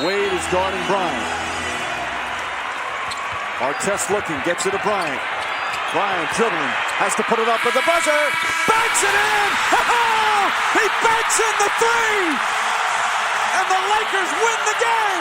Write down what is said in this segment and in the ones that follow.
Wade is guarding Bryant. Artest looking, gets it to Bryant. Bryant dribbling, has to put it up with the buzzer. Banks it in! Oh, he banks in the three! And the Lakers win the game!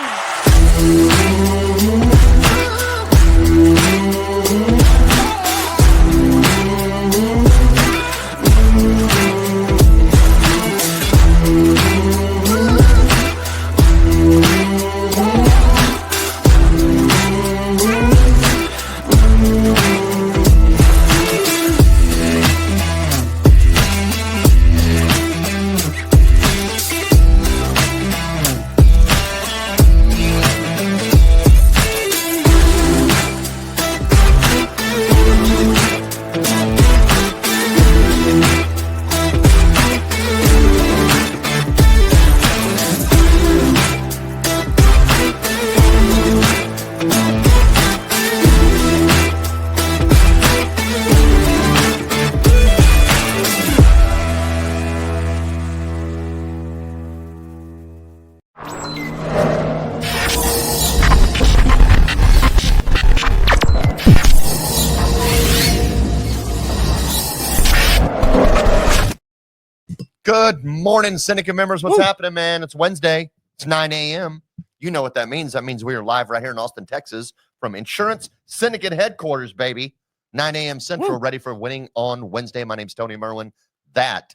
Good morning, Syndicate members. What's happening, man? It's Wednesday. It's 9 a.m. You know what that means. That means we are live right here in Austin, Texas from Insurance Syndicate headquarters, baby. 9 a.m. Central, ready for winning on Wednesday. My name's Tony Merwin. That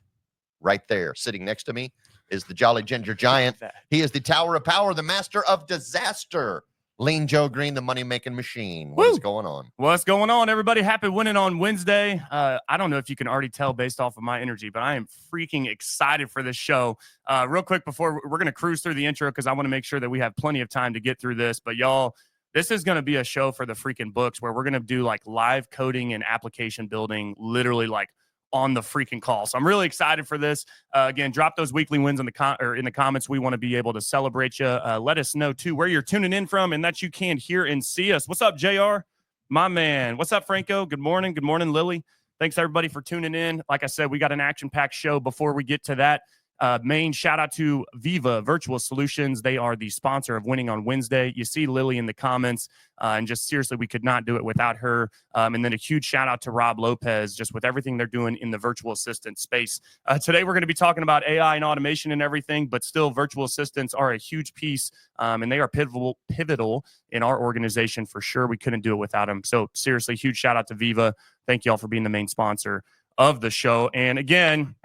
right there, sitting next to me, is the Jolly Ginger Giant. He is the Tower of Power, the Master of Disaster. Lean Joe Green, the money-making machine. What is going on? What's going on, everybody? Happy winning on Wednesday. I don't know if you can already tell based off of my energy, but I am freaking excited for this show. Real quick, before we're going to cruise through the intro because I want to make sure that we have plenty of time to get through this. But y'all, this is going to be a show for the freaking books where we're going to do like live coding and application building, literally like on the freaking call. So I'm really excited for this. Again, drop those weekly wins in the comments. We want to be able to celebrate you. Let us know too where you're tuning in from and that you can hear and see us. What's up, JR? My man. What's up, Franco? Good morning. Good morning, Lily. Thanks everybody for tuning in. Like I said, we got an action-packed show. Before we get to that, main shout out to Viva Virtual Solutions. They are the sponsor of Winning on Wednesday. You see Lily in the comments, and just seriously, we could not do it without her. And then a huge shout out to Rob Lopez, just with everything they're doing in the virtual assistant space. Today, we're going to be talking about AI and automation and everything, but still, virtual assistants are a huge piece, and they are pivotal in our organization for sure. We couldn't do it without them. So seriously, huge shout out to Viva. Thank you all for being the main sponsor of the show. And again,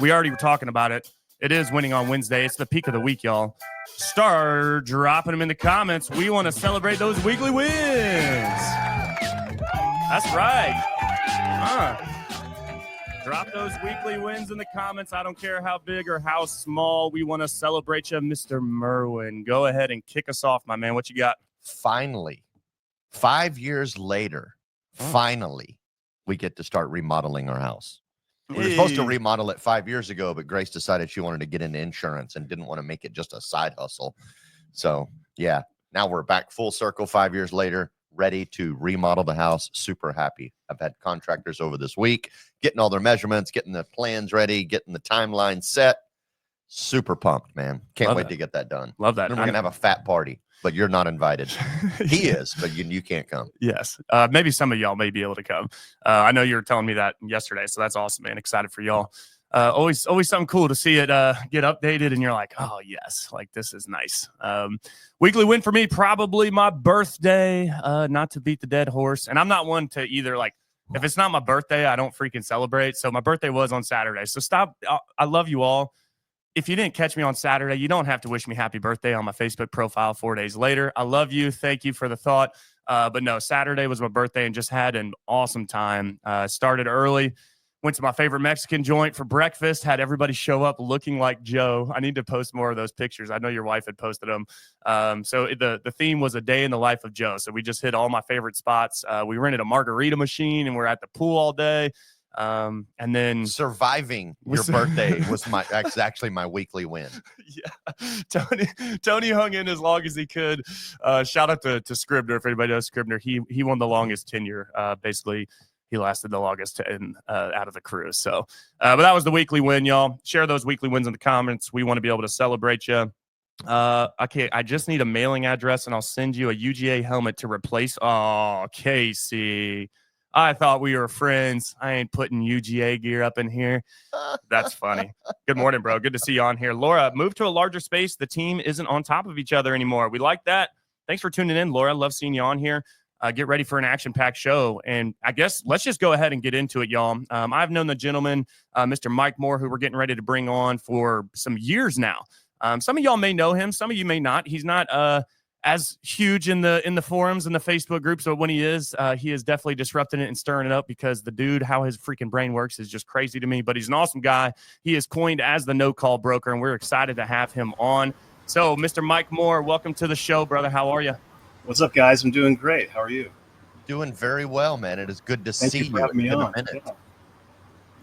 we already were talking about it. It is Winning on Wednesday. It's the peak of the week, y'all. Start dropping them in the comments. We want to celebrate those weekly wins. That's right. Drop those weekly wins in the comments. I don't care how big or how small. We want to celebrate you, Mr. Merwin. Go ahead and kick us off, my man. What you got? Finally, 5 years later, finally, we get to start remodeling our house. We were supposed to remodel it 5 years ago, but Grace decided she wanted to get into insurance and didn't want to make it just a side hustle. So, yeah, now we're back full circle 5 years later, ready to remodel the house. Super happy. I've had contractors over this week, getting all their measurements, getting the plans ready, getting the timeline set. Super pumped, man. Can't wait to get that done. Love that. And we're going to have a fat party, but you're not invited. He is, but you can't come. Yes. Maybe some of y'all may be able to come. I know you were telling me that yesterday, so that's awesome, man. Excited for y'all. Always something cool to see it get updated, and you're like, oh, yes, like this is nice. Weekly win for me, probably my birthday, not to beat the dead horse. And I'm not one to either, like, if it's not my birthday, I don't freaking celebrate. So my birthday was on Saturday. So stop. I love you all. If you didn't catch me on Saturday, you don't have to wish me happy birthday on my Facebook profile 4 days later. I love you. Thank you for the thought. But no, Saturday was my birthday and just had an awesome time. Started early, went to my favorite Mexican joint for breakfast, had everybody show up looking like Joe. I need to post more of those pictures. I know your wife had posted them. So the theme was a day in the life of Joe. So we just hit all my favorite spots. We rented a margarita machine and we're at the pool all day. And then surviving your birthday was actually my weekly win. Yeah. Tony hung in as long as he could. Shout out to Scribner. If anybody knows Scribner, he won the longest tenure. Basically, he lasted the longest out of the crew. So, but that was the weekly win, y'all. Share those weekly wins in the comments. We want to be able to celebrate you. Okay, I just need a mailing address and I'll send you a UGA helmet to replace. Oh, Casey, I thought we were friends. I ain't putting UGA gear up in here. That's funny. Good morning, bro. Good to see you on here. Laura, move to a larger space. The team isn't on top of each other anymore. We like that. Thanks for tuning in, Laura. Love seeing you on here. Get ready for an action-packed show. And I guess let's just go ahead and get into it, y'all. I've known the gentleman, Mr. Mike Moore, who we're getting ready to bring on for some years now. Some of y'all may know him. Some of you may not. He's not as huge in the forums and the Facebook groups, but when he is definitely disrupting it and stirring it up because the dude, how his freaking brain works is just crazy to me. But he's an awesome guy. He is coined as the no-call broker, and we're excited to have him on. So, Mr. Mike Moore, welcome to the show, brother. How are you? What's up, guys? I'm doing great. How are you? Doing very well, man. It is good to Thank see you for having me on.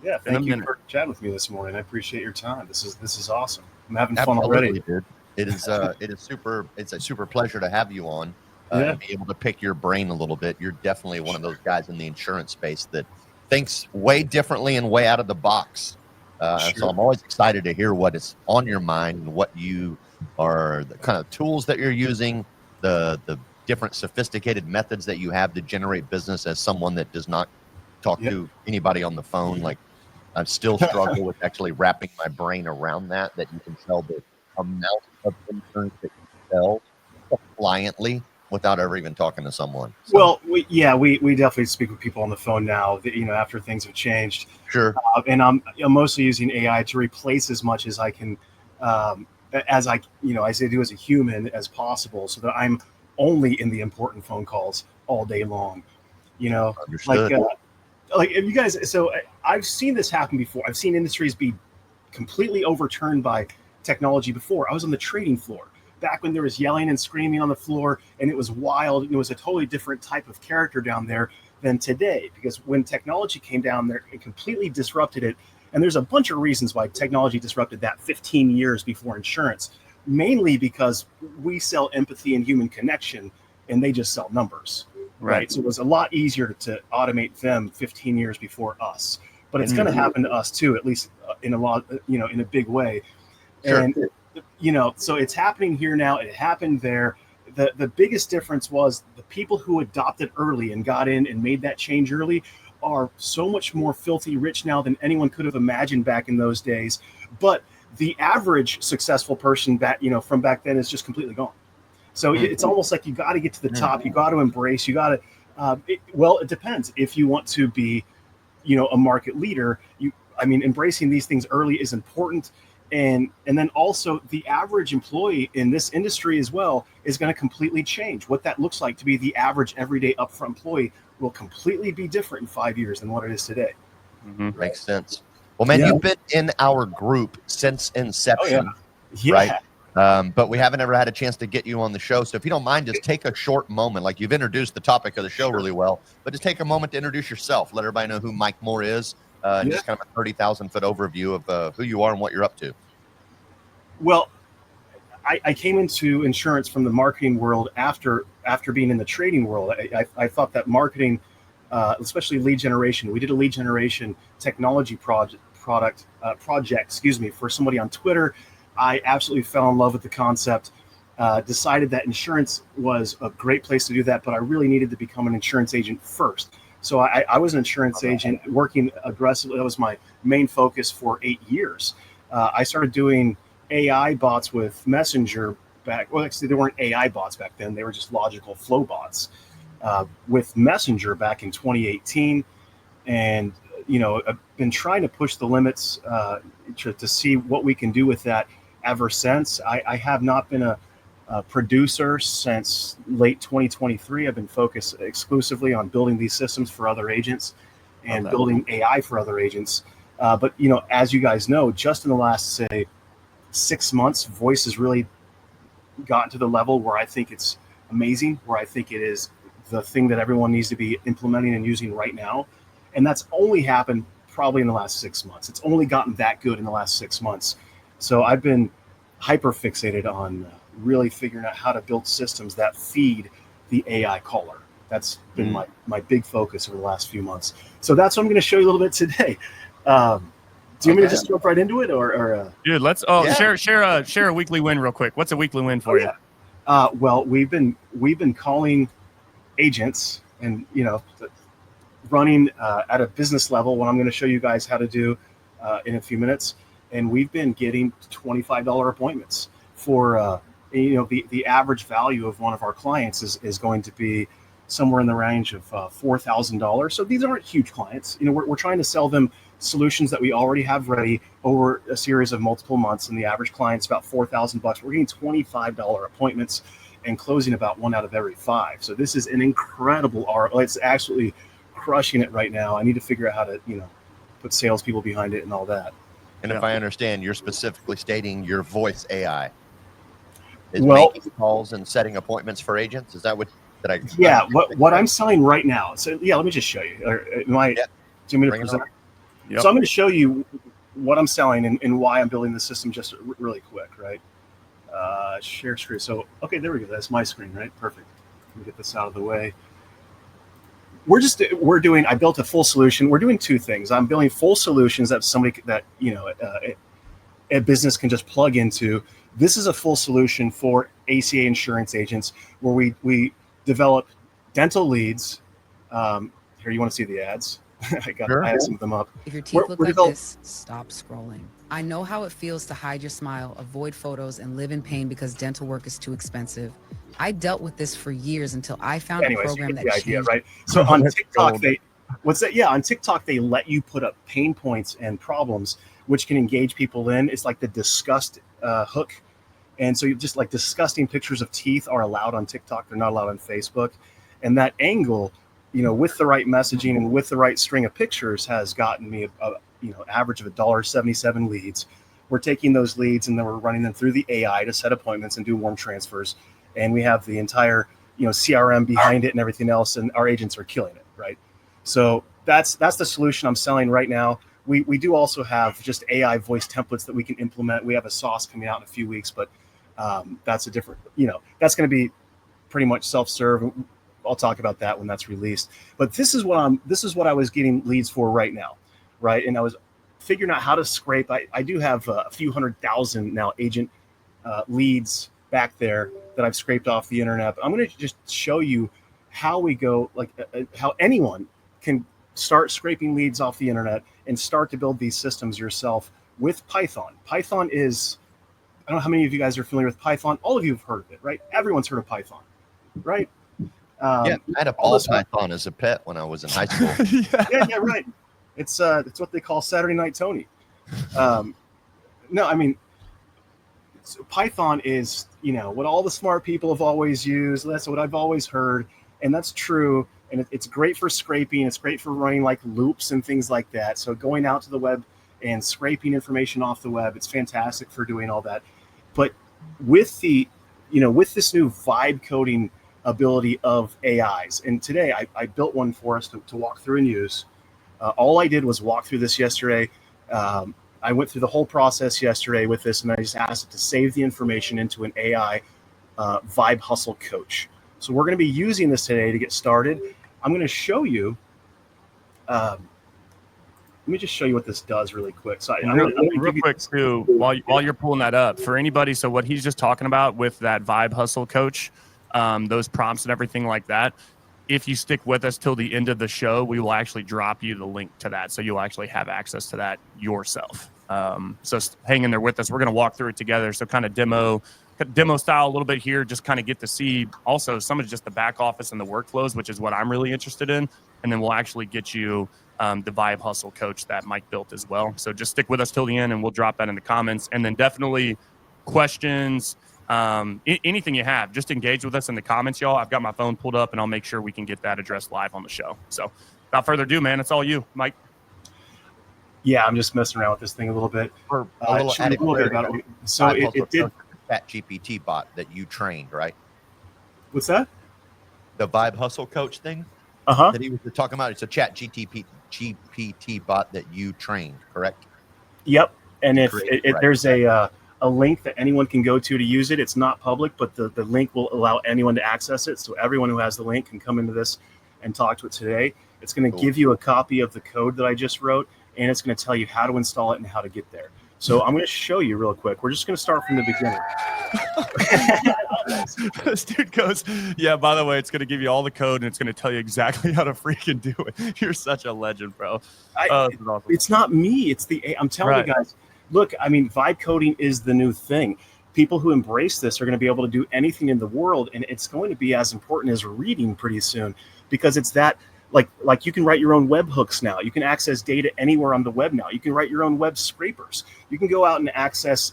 Yeah, thank you for chatting with me this morning. I appreciate your time. This is awesome. I'm having fun already. Dude. It is super. It's a super pleasure to have you on and be able to pick your brain a little bit. You're definitely one of those guys in the insurance space that thinks way differently and way out of the box. Sure. So I'm always excited to hear what is on your mind and what you are, the kind of tools that you're using, the different sophisticated methods that you have to generate business as someone that does not talk to anybody on the phone. Like, I still struggle with actually wrapping my brain around that you can tell the amount of insurance that you sell compliantly without ever even talking to someone. So, well, we definitely speak with people on the phone now that, after things have changed. Sure. And I'm mostly using AI to replace as much as I can, as I say do as a human as possible, so that I'm only in the important phone calls all day long. Understood. Like if you guys, so I've seen this happen before. I've seen industries be completely overturned by technology before. I was on the trading floor back when there was yelling and screaming on the floor, and it was wild. It was a totally different type of character down there than today, because when technology came down there, it completely disrupted it. And there's a bunch of reasons why technology disrupted that 15 years before insurance, mainly because we sell empathy and human connection, and they just sell numbers. Right. So it was a lot easier to automate them 15 years before us. But it's going to happen to us too, at least in a lot, in a big way. Sure. And, so it's happening here now. It happened there. The biggest difference was the people who adopted early and got in and made that change early are so much more filthy rich now than anyone could have imagined back in those days. But the average successful person from back then is just completely gone. So it's almost like you got to get to the top. You got to embrace. You got to. It depends. If you want to be, a market leader, embracing these things early is important. And then also the average employee in this industry as well is going to completely change. What that looks like to be the average everyday upfront employee will completely be different in 5 years than what it is today. Mm-hmm. Makes sense. Well, man, you've been in our group since inception, right? But we haven't ever had a chance to get you on the show. So if you don't mind, just take a short moment. Like, you've introduced the topic of the show really well, but just take a moment to introduce yourself. Let everybody know who Mike Moore is, and just kind of a 30,000-foot overview of who you are and what you're up to. Well, I came into insurance from the marketing world after being in the trading world. I thought that marketing, especially lead generation, we did a lead generation technology project, for somebody on Twitter. I absolutely fell in love with the concept, decided that insurance was a great place to do that, but I really needed to become an insurance agent first. So I was an insurance agent working aggressively. That was my main focus for 8 years. I started doing AI bots with Messenger actually, they weren't AI bots back then. They were just logical flow bots with Messenger back in 2018. And, I've been trying to push the limits to see what we can do with that ever since. I have not been a producer since late 2023. I've been focused exclusively on building these systems for other agents and building AI for other agents. But, as you guys know, just in the last, say, 6 months, voice has really gotten to the level where I think it's amazing, where I think it is the thing that everyone needs to be implementing and using right now. And that's only happened probably in the last 6 months. It's only gotten that good in the last 6 months. So I've been hyper fixated on really figuring out how to build systems that feed the AI caller. That's been my big focus over the last few months. So that's what I'm going to show you a little bit today. Do you want me to just jump right into it, or Dude, let's share a weekly win real quick. What's a weekly win for you? Well, we've been calling agents and running at a business level, what I'm going to show you guys how to do in a few minutes, and we've been getting $25 appointments for the average value of one of our clients is going to be somewhere in the range of $4,000. So these aren't huge clients. We're trying to sell them solutions that we already have ready over a series of multiple months, and the average client's about $4,000. We're getting $25 appointments and closing about 1 out of every 5. So this is an incredible ROI. It's absolutely crushing it right now. I need to figure out how to put salespeople behind it and all that. And if I understand, you're specifically stating your voice AI is Well, making calls and setting appointments for agents. Is that what? Yeah, what I'm selling right now. So let me just show you. Do you want me to present? Yep. So I'm going to show you what I'm selling and why I'm building the system just really quick, right? Share screen. So, okay, there we go. That's my screen, right? Perfect. Let me get this out of the way. I built a full solution. We're doing 2 things. I'm building full solutions that a business can just plug into. This is a full solution for ACA insurance agents where we develop dental leads. Here, you want to see the ads? I have some of them up. If your teeth look like this, stop scrolling. I know how it feels to hide your smile, avoid photos, and live in pain because dental work is too expensive. I dealt with this for years until I found a program that changed. Idea, right? So on TikTok, on TikTok, they let you put up pain points and problems, which can engage people in. It's like the disgust hook. And so you just like disgusting pictures of teeth are allowed on TikTok. They're not allowed on Facebook. And that angle, with the right messaging and with the right string of pictures has gotten me a average of $1.77 leads. We're taking those leads and then we're running them through the AI to set appointments and do warm transfers. And we have the entire, CRM behind it and everything else. And our agents are killing it. Right. So that's the solution I'm selling right now. We do also have just AI voice templates that we can implement. We have a sauce coming out in a few weeks, but that's a different, that's going to be pretty much self-serve. I'll talk about that when that's released. But this is what I was getting leads for right now, right? And I was figuring out how to scrape. I do have a few 100,000 now agent leads back there that I've scraped off the internet. But I'm going to just show you how we go, how anyone can start scraping leads off the internet and start to build these systems yourself with Python. Python is, I don't know how many of you guys are familiar with Python. All of you have heard of it, right? Everyone's heard of Python, right? I had a ball python as a pet when I was in high school. yeah, right. It's what they call Saturday Night Tony. No, I mean, Python is what all the smart people have always used. That's what I've always heard, and that's true. And it's great for scraping. It's great for running like loops and things like that. So going out to the web and scraping information off the web, it's fantastic for doing all that. But with with this new vibe coding ability of AIs, and today I built one for us to walk through and use. All I did was walk through this yesterday. I went through the whole process yesterday with this, and I just asked it to save the information into an AI vibe hustle coach. So we're going to be using this today to get started. I'm going to show you. Let me just show you what this does really quick. So I'm real quick too, while you're pulling that up for anybody. So what he's just talking about with that vibe hustle coach, those prompts and everything like that. If you stick with us till the end of the show, we will actually drop you the link to that. So you'll actually have access to that yourself. So hang in there with us. We're going to walk through it together. So kind of demo style a little bit here, just kind of get to see also some of just the back office and the workflows, which is what I'm really interested in. And then we'll actually get you the Vibe Hustle coach that Mike built as well. So just stick with us till the end and we'll drop that in the comments. And then definitely questions, anything you have, just engage with us in the comments, y'all. I've got my phone pulled up and I'll make sure we can get that addressed live on the show. So without further ado, man, it's all you, Mike. Yeah, I'm just messing around with this thing a little bit. For a little bit about it. So it did. Chat GPT bot that you trained, right? What's that? The Vibe Hustle coach thing that he was talking about. It's a Chat GPT bot that you trained, correct? Yep. And if there's a link that anyone can go to use it, it's not public, but the link will allow anyone to access it. So everyone who has the link can come into this and talk to it today. It's going to give you a copy of the code that I just wrote. and it's going to tell you how to install it and how to get there. So I'm going to show you real quick. We're just going to start from the beginning. This dude goes, yeah, by the way, it's going to give you all the code and it's going to tell you exactly how to freaking do it. You're such a legend, bro. Awesome. It's not me. It's I'm telling you guys, look, I mean, vibe coding is the new thing. People who embrace this are going to be able to do anything in the world, and it's going to be as important as reading pretty soon, because it's that like you can write your own webhooks now. You can access data anywhere on the web now. You can write your own web scrapers. You can go out and access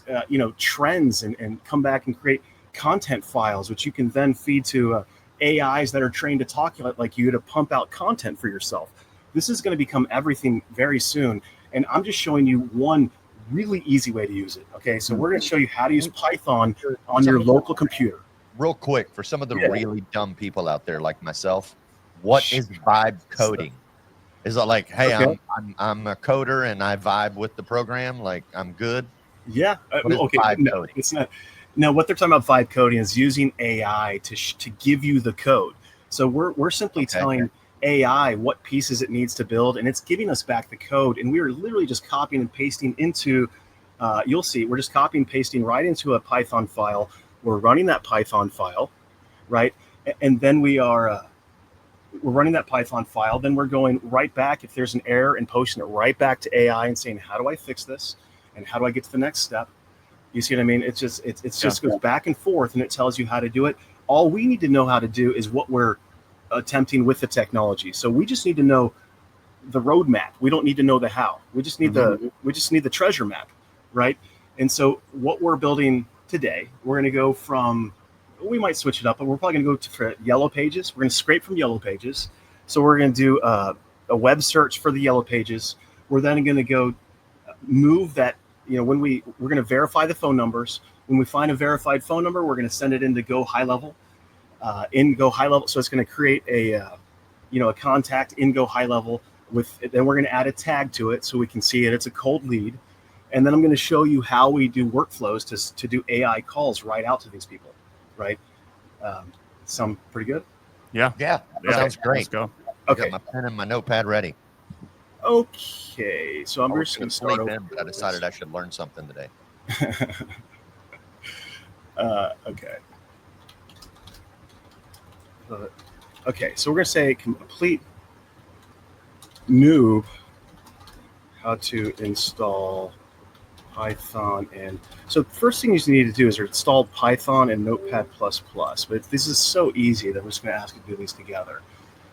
trends and come back and create content files, which you can then feed to AIs that are trained to talk like you to pump out content for yourself. This is going to become everything very soon, and I'm just showing you one really easy way to use it. Okay, so we're going to show you how to use Python on your local computer. Real quick, for some of the really dumb people out there like myself, what is vibe coding? Is it like, hey, I'm a coder and I vibe with the program, like I'm good? Yeah. Okay. No, it's not. No, what they're talking about vibe coding is using AI to give you the code. So we're simply telling AI what pieces it needs to build, and it's giving us back the code, and we are literally just copying and pasting into. You'll see, we're just copying and pasting right into a Python file. We're running that Python file, right, and then we're running that Python file. Then we're going right back if there's an error and posting it right back to AI and saying, how do I fix this, and how do I get to the next step? You see what I mean? It's just goes back and forth, and it tells you how to do it. All we need to know how to do is what we're attempting with the technology. So we just need to know the roadmap. We don't need to know the how. We just need the treasure map, right? And so what we're building today, we're going to go from, we might switch it up, but we're probably going to go for Yellow Pages. We're going to scrape from Yellow Pages. So we're going to do a web search for the Yellow Pages. We're then going to go move that. We're going to verify the phone numbers. When we find a verified phone number, we're going to send it into GoHighLevel. In GoHighLevel, so it's going to create a contact in GoHighLevel then we're going to add a tag to it so we can see it. It's a cold lead, and then I'm going to show you how we do workflows to do AI calls right out to these people, right? Sound pretty good? Yeah. Sounds great. Let's go. Okay, got my pen and my notepad ready. Okay, so I'm just going to start over. I decided I should learn something today. Okay. Okay, so we're going to say complete noob how to install Python. And so the first thing you need to do is install Python and Notepad++. But this is so easy that I'm just going to ask you to do these together,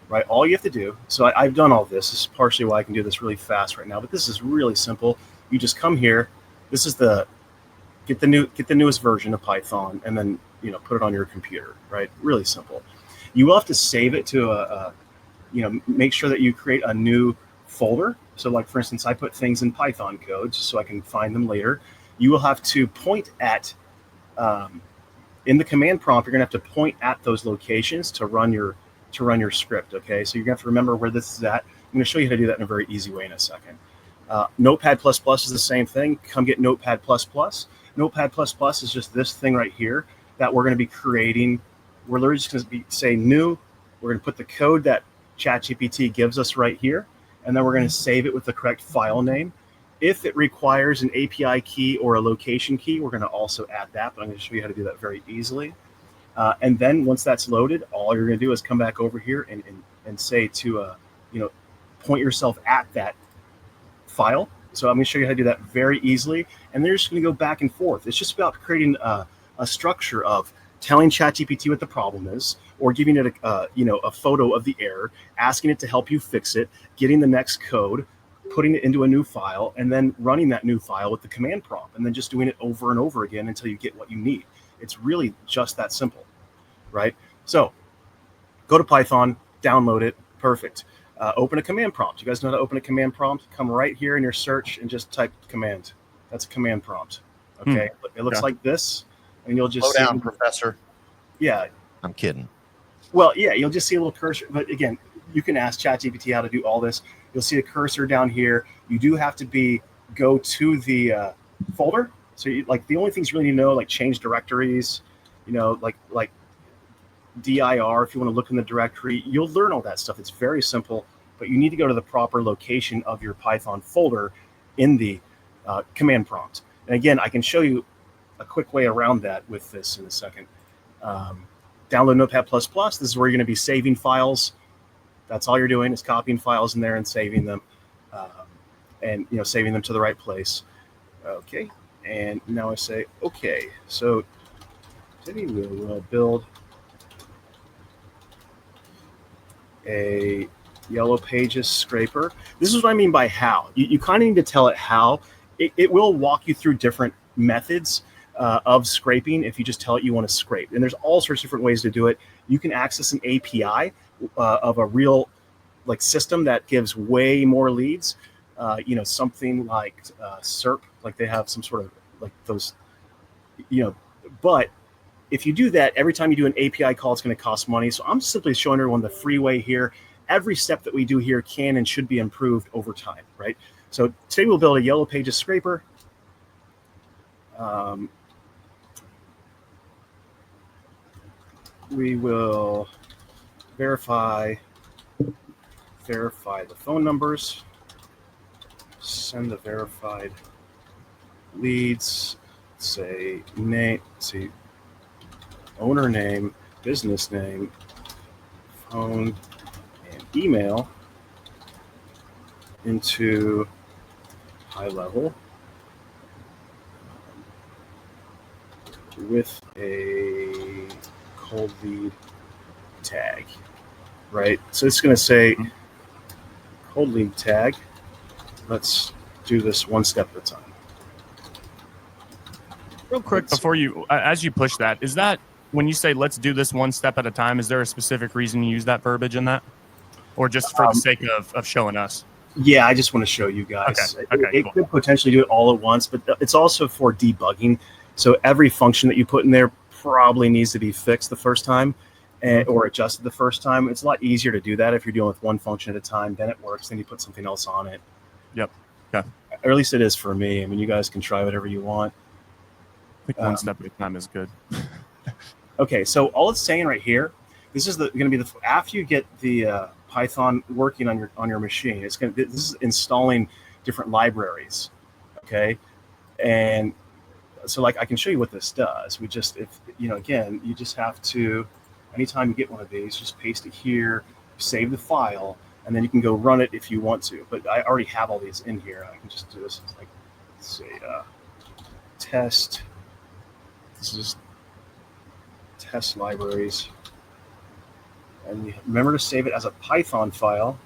right? All you have to do, so I've done all this. This is partially why I can do this really fast right now, but this is really simple. You just come here. This is get the newest version of Python, and then put it on your computer, right? Really simple. You will have to save it to make sure that you create a new folder. So like, for instance, I put things in Python code just so I can find them later. You will have to point at, in the command prompt, you're going to have to point at those locations to run your script, okay? So you're going to have to remember where this is at. I'm going to show you how to do that in a very easy way in a second. Notepad++ is the same thing. Come get Notepad++. Notepad++ is just this thing right here that we're going to be creating. We're literally just going to say new. We're going to put the code that ChatGPT gives us right here, and then we're going to save it with the correct file name. If it requires an API key or a location key, we're going to also add that, but I'm going to show you how to do that very easily. And then once that's loaded, all you're going to do is come back over here and say to, point yourself at that file. So I'm going to show you how to do that very easily. And then you're just going to go back and forth. It's just about creating a structure of telling ChatGPT what the problem is, or giving it a photo of the error, asking it to help you fix it, getting the next code, putting it into a new file, and then running that new file with the command prompt, and then just doing it over and over again until you get what you need. It's really just that simple, right? So go to Python, download it, perfect. Open a command prompt. You guys know how to open a command prompt? Come right here in your search and just type command. That's a command prompt. Okay, It looks like this, and you'll just slow down, Professor. Yeah, I'm kidding. Well, yeah, you'll just see a little cursor. But again, you can ask ChatGPT how to do all this. You'll see a cursor down here. You do have to go to the folder. So the only things you really need to know, like change directories, like dir, if you want to look in the directory, you'll learn all that stuff. It's very simple. but you need to go to the proper location of your Python folder in the command prompt. And again, I can show you a quick way around that with this in a second. Download Notepad++. This is where you're going to be saving files. That's all you're doing is copying files in there and saving them, and saving them to the right place. Okay, and now I say okay. So today we'll build a Yellow Pages scraper. This is what I mean by how. You kind of need to tell it how. It will walk you through different methods of scraping if you just tell it you want to scrape. And there's all sorts of different ways to do it. You can access an API of a real system that gives way more leads. Something like SERP, like they have some sort of those, but if you do that, every time you do an API call, it's going to cost money. So I'm simply showing everyone the free way here. Every step that we do here can and should be improved over time, right? So today we'll build a Yellow Pages scraper. We will verify the phone numbers, send the verified leads, say name, say owner name, business name, phone, and email into GoHighLevel with a cold lead tag, right? So it's going to say cold lead tag. Let's do this one step at a time. Real quick before as you push that, is that when you say let's do this one step at a time, is there a specific reason you use that verbiage in that? Or just for the sake of showing us? Yeah, I just want to show you guys. Okay, it cool. could potentially do it all at once, but it's also for debugging. So every function that you put in there probably needs to be fixed the first time or adjusted the first time. It's a lot easier to do that if you're dealing with one function at a time. Then it works. Then you put something else on it. Yep. Okay. Or at least it is for me. I mean, you guys can try whatever you want. I think one step at a time is good. Okay, so all it's saying right here, this is going to be after you get the Python working on your machine. This is installing different libraries. Okay, and so I can show you what this does. We just again, you just have to, anytime you get one of these, just paste it here, save the file, and then you can go run it if you want to. But I already have all these in here. I can just do this. Let's say test. This is test libraries, and remember to save it as a Python file.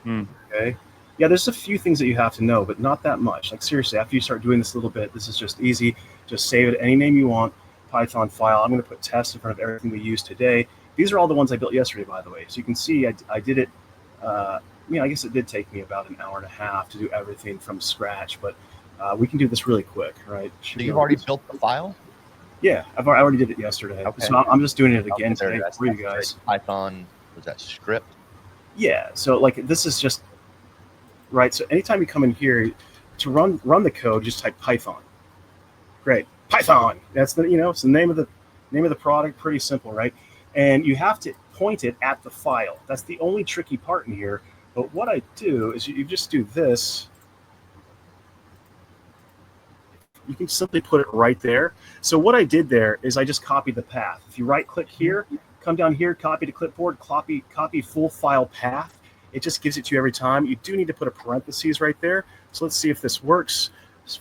Okay. Yeah, there's a few things that you have to know, but not that much. Seriously, after you start doing this a little bit, this is just easy. Just save it any name you want, Python file. I'm going to put test in front of everything we use today. These are all the ones I built yesterday, by the way. So you can see I did it. I guess it did take me about an hour and a half to do everything from scratch, but we can do this really quick, right? So you've already built the file? Yeah, I already did it yesterday. Okay. So I'm just doing it again today for you guys. Python, was that script? Yeah, so this is just, right, so anytime you come in here, to run the code, just type Python. Great, Python, that's it's the name of the product, pretty simple, right? And you have to point it at the file. That's the only tricky part in here, but what I do is you just do this. You can simply put it right there. So what I did there is I just copied the path. If you right click here, come down here, copy to clipboard, copy full file path. It just gives it to you every time. You do need to put a parentheses right there. So let's see if this works.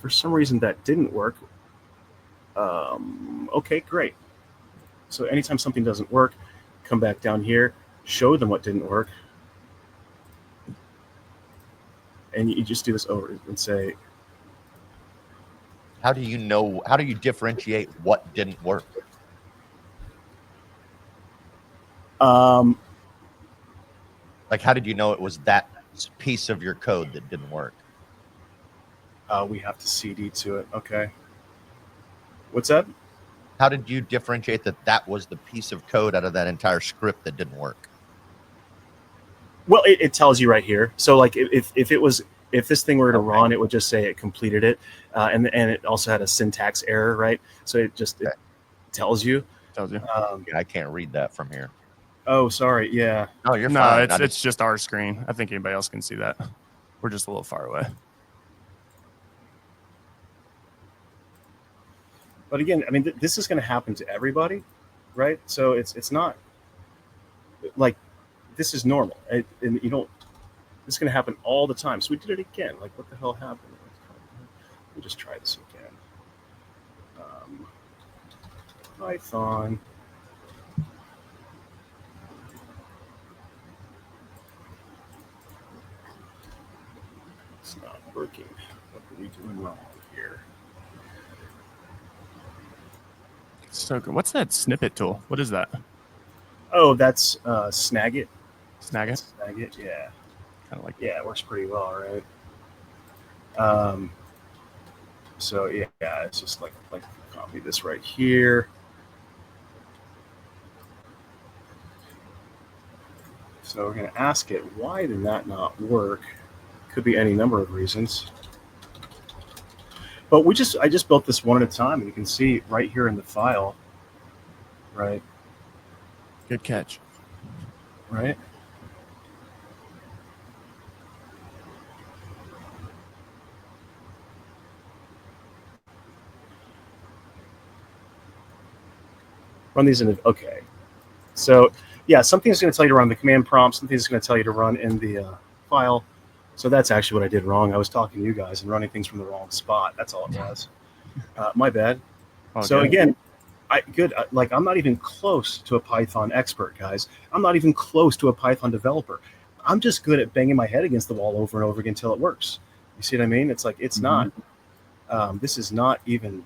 For some reason that didn't work. Okay, great. So anytime something doesn't work, come back down here, show them what didn't work. And you just do this over and say, how do you differentiate what didn't work? Um, how did you know it was that piece of your code that didn't work? We have to CD to it. Okay. What's that? How did you differentiate that was the piece of code out of that entire script that didn't work? Well, it tells you right here. So if this thing were to run, it would just say it completed it, and it also had a syntax error, right? So it tells you. I can't read that from here. Oh, sorry. Yeah. No, you're No, fine. it's just our screen. I think anybody else can see that. We're just a little far away. But again, I mean, this is going to happen to everybody, right? So it's not like this is normal, and you don't. This is going to happen all the time. So we did it again. Like, what the hell happened? Let me just try this again. Python. It's not working. What are we doing wrong here? So good. What's that snippet tool? What is that? Oh, that's Snagit. Snagit? Snagit, yeah. Kind of like Yeah, it works pretty well, right? So yeah, it's just like copy this right here. So we're going to ask it, why did that not work? Could be any number of reasons. But I just built this one at a time, and you can see right here in the file, right? good catch. Right? Run these in, okay. So yeah, something's going to tell you to run the command prompt, something's going to tell you to run in the file. So that's actually what I did wrong. I was talking to you guys and running things from the wrong spot. That's all it was. My bad. Okay. So again, like I'm not even close to a Python expert, guys. I'm not even close to a Python developer. I'm just good at banging my head against the wall over and over again until it works. You see what I mean? It's like, it's not, this is not even.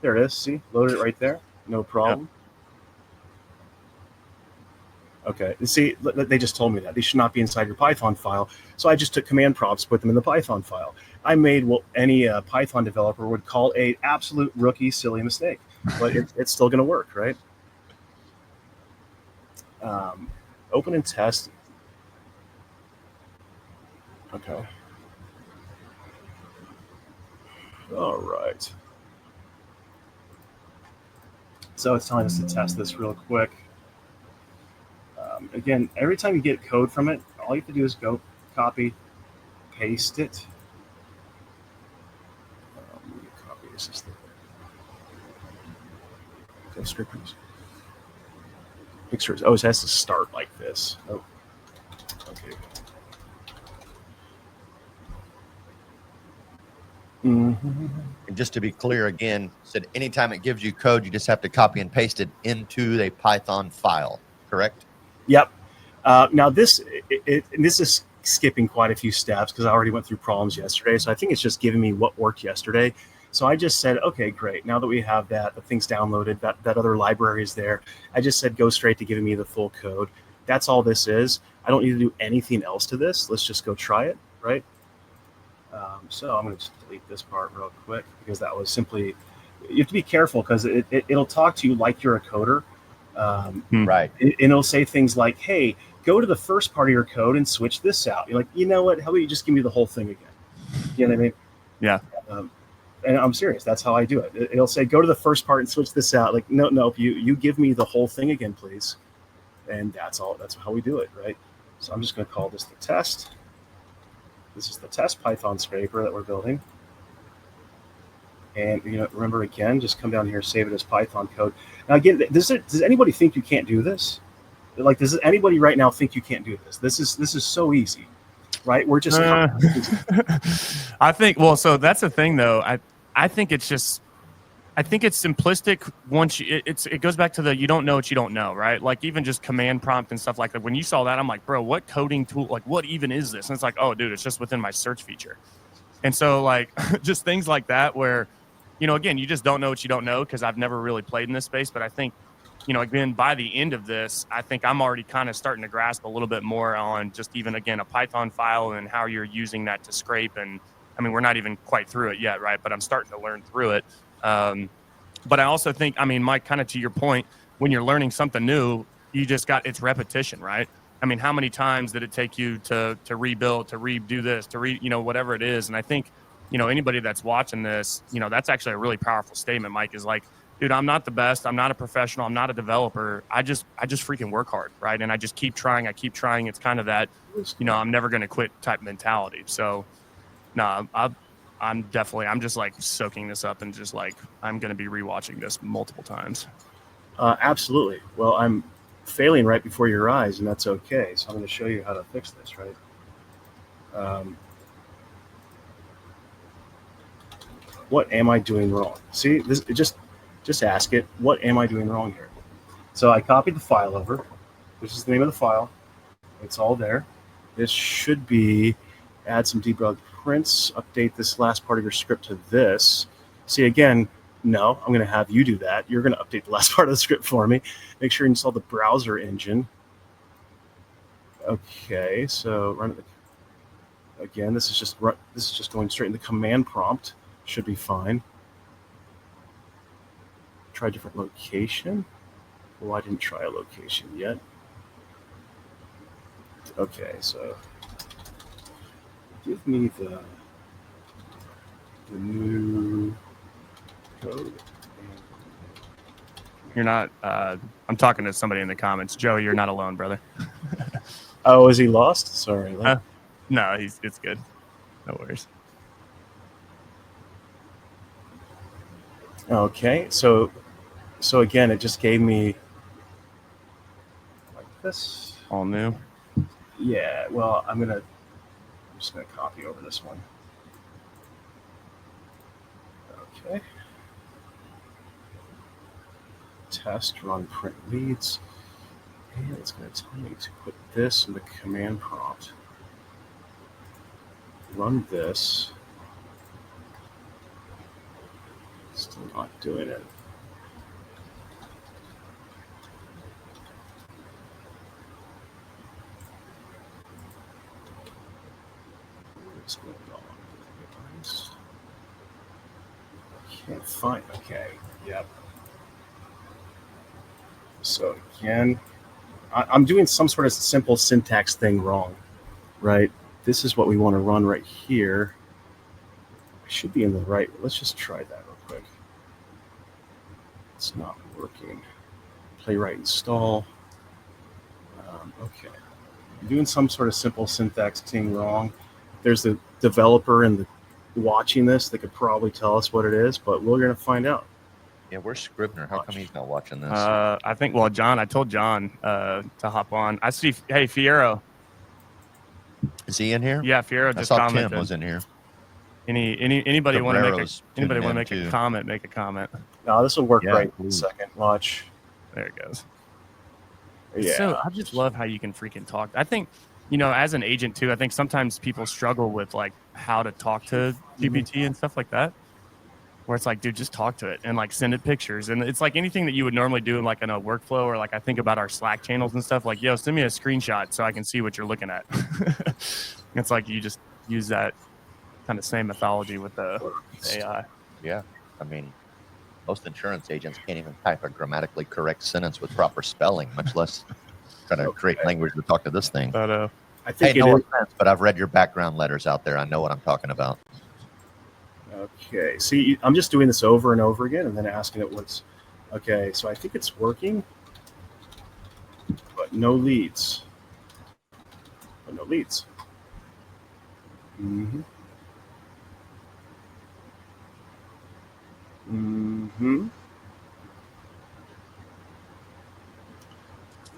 There it is. See, loaded it right there. No problem. Yep. Okay. See, they just told me that these should not be inside your Python file. So I just took command prompts, put them in the Python file. I made what any Python developer would call a absolute rookie, silly mistake, but it's still going to work, right? Open and test. Okay. All right. So it's telling us to test this real quick. Again, every time you get code from it, all you have to do is go copy, paste it. Copy this. Go scripters. Pictures. Oh, it has to start like this. Oh, okay. And just to be clear again, said anytime it gives you code, you just have to copy and paste it into a Python file, correct? Yep. Now this is skipping quite a few steps because I already went through problems yesterday. So I think it's just giving me what worked yesterday. So I just said, okay, great. Now that we have that, the thing's downloaded, that other library is there. I just said, go straight to giving me the full code. That's all this is. I don't need to do anything else to this. Let's just go try it, right? So I'm going to just delete this part real quick because that was simply, you have to be careful because it'll talk to you like you're a coder. Right. And it'll say things like, hey, go to the first part of your code and switch this out. You're like, you know what? How about you just give me the whole thing again? You know what I mean? Yeah. And I'm serious. That's how I do it. It'll say, go to the first part and switch this out. Like, no, you give me the whole thing again, please. And that's all. That's how we do it, right? So I'm just going to call this the test. This is the test Python scraper that we're building. And remember again, just come down here, save it as Python code. Now again, does anybody think you can't do this? Like, does anybody right now think you can't do this? This is so easy, right? We're just. I think. Well, so that's the thing, though. I think it's just. I think it's simplistic. Once it goes back to the you don't know what you don't know, right? Like even just command prompt and stuff like that. When you saw that, I'm like, bro, what coding tool? Like, what even is this? And it's like, oh, dude, it's just within my search feature. And so like just things like that where, again, you just don't know what you don't know because I've never really played in this space. But I think, again, by the end of this, I think I'm already kind of starting to grasp a little bit more on just even, again, a Python file and how you're using that to scrape. And I mean, we're not even quite through it yet, right? But I'm starting to learn through it. But I also think, I mean, Mike, kind of to your point, when you're learning something new, it's repetition, right? I mean, how many times did it take you to rebuild, to redo this, whatever it is? And I think anybody that's watching this, that's actually a really powerful statement, Mike, is like, dude, I'm not the best. I'm not a professional. I'm not a developer. I just freaking work hard, right? And I just keep trying. I keep trying. It's kind of that, I'm never going to quit type mentality. So, no, I'm just like soaking this up and just like, I'm going to be rewatching this multiple times. Absolutely. Well, I'm failing right before your eyes, and that's okay. So I'm going to show you how to fix this, right? What am I doing wrong? See, this just ask it. What am I doing wrong here? So I copied the file over. This is the name of the file. It's all there. This should be add some debug prints, update this last part of your script to this. See, again, no, I'm going to have you do that. You're going to update the last part of the script for me. Make sure you install the browser engine. Okay, so run it again. This is just going straight in the command prompt. Should be fine. Try a different location. Well, I didn't try a location yet. Okay, so give me the new code. You're not, I'm talking to somebody in the comments. Joey, you're not alone, brother. Oh, is he lost? Sorry. No, it's good. No worries. Okay, so again, it just gave me like this. All new. Yeah, well, I'm just gonna copy over this one. Okay. Test, run, print leads. And it's gonna tell me to put this in the command prompt. Run this. Still not doing it. What's going on? I can't find. Okay. Yep. So again, I'm doing some sort of simple syntax thing wrong, right? This is what we want to run right here. I should be in the right. Let's just try that real quick. It's not working. Playwright install. Okay. I'm doing some sort of simple syntax thing wrong. There's the developer and the watching this that could probably tell us what it is, but we're going to find out. Yeah, where's Scribner? How come he's not watching this? I think, John, I told John to hop on. I see, hey, Fiero. Is he in here? Yeah, Fiero just I saw commented. Tim was in here. Anybody want to make too. a comment? Make a comment. No, this will work right in a please. second. Watch. There it goes. Yeah. So I just love how you can freaking talk. I think, as an agent too, I think sometimes people struggle with like how to talk to GPT and stuff like that. Where it's like, dude, just talk to it and like send it pictures. And it's like anything that you would normally do in like in a workflow, or like I think about our Slack channels and stuff, like, yo, send me a screenshot so I can see what you're looking at. It's like you just use that kind of same mythology with the AI. Yeah. I mean, most insurance agents can't even type a grammatically correct sentence with proper spelling, much less try to create language to talk to this thing. But I think no offense, but I've read your background letters out there. I know what I'm talking about. Okay, see, I'm just doing this over and over again and then asking it what's... Okay, so I think it's working, but no leads. But no leads. Mm-hmm. Mm-hmm.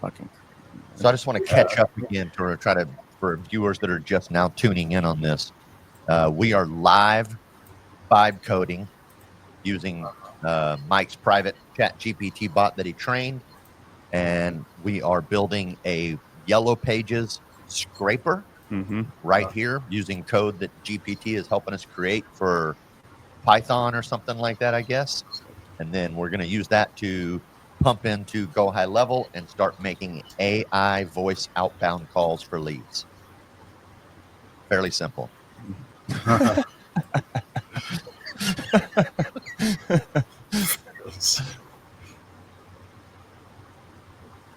fucking. So I just want to catch up again to try to, for viewers that are just now tuning in on this. We are live vibe coding using Mike's private chat GPT bot that he trained. And we are building a Yellow Pages scraper right here using code that GPT is helping us create for Python or something like that, I guess. And then we're going to use that to pump into GoHighLevel and start making AI voice outbound calls for leads. Fairly simple.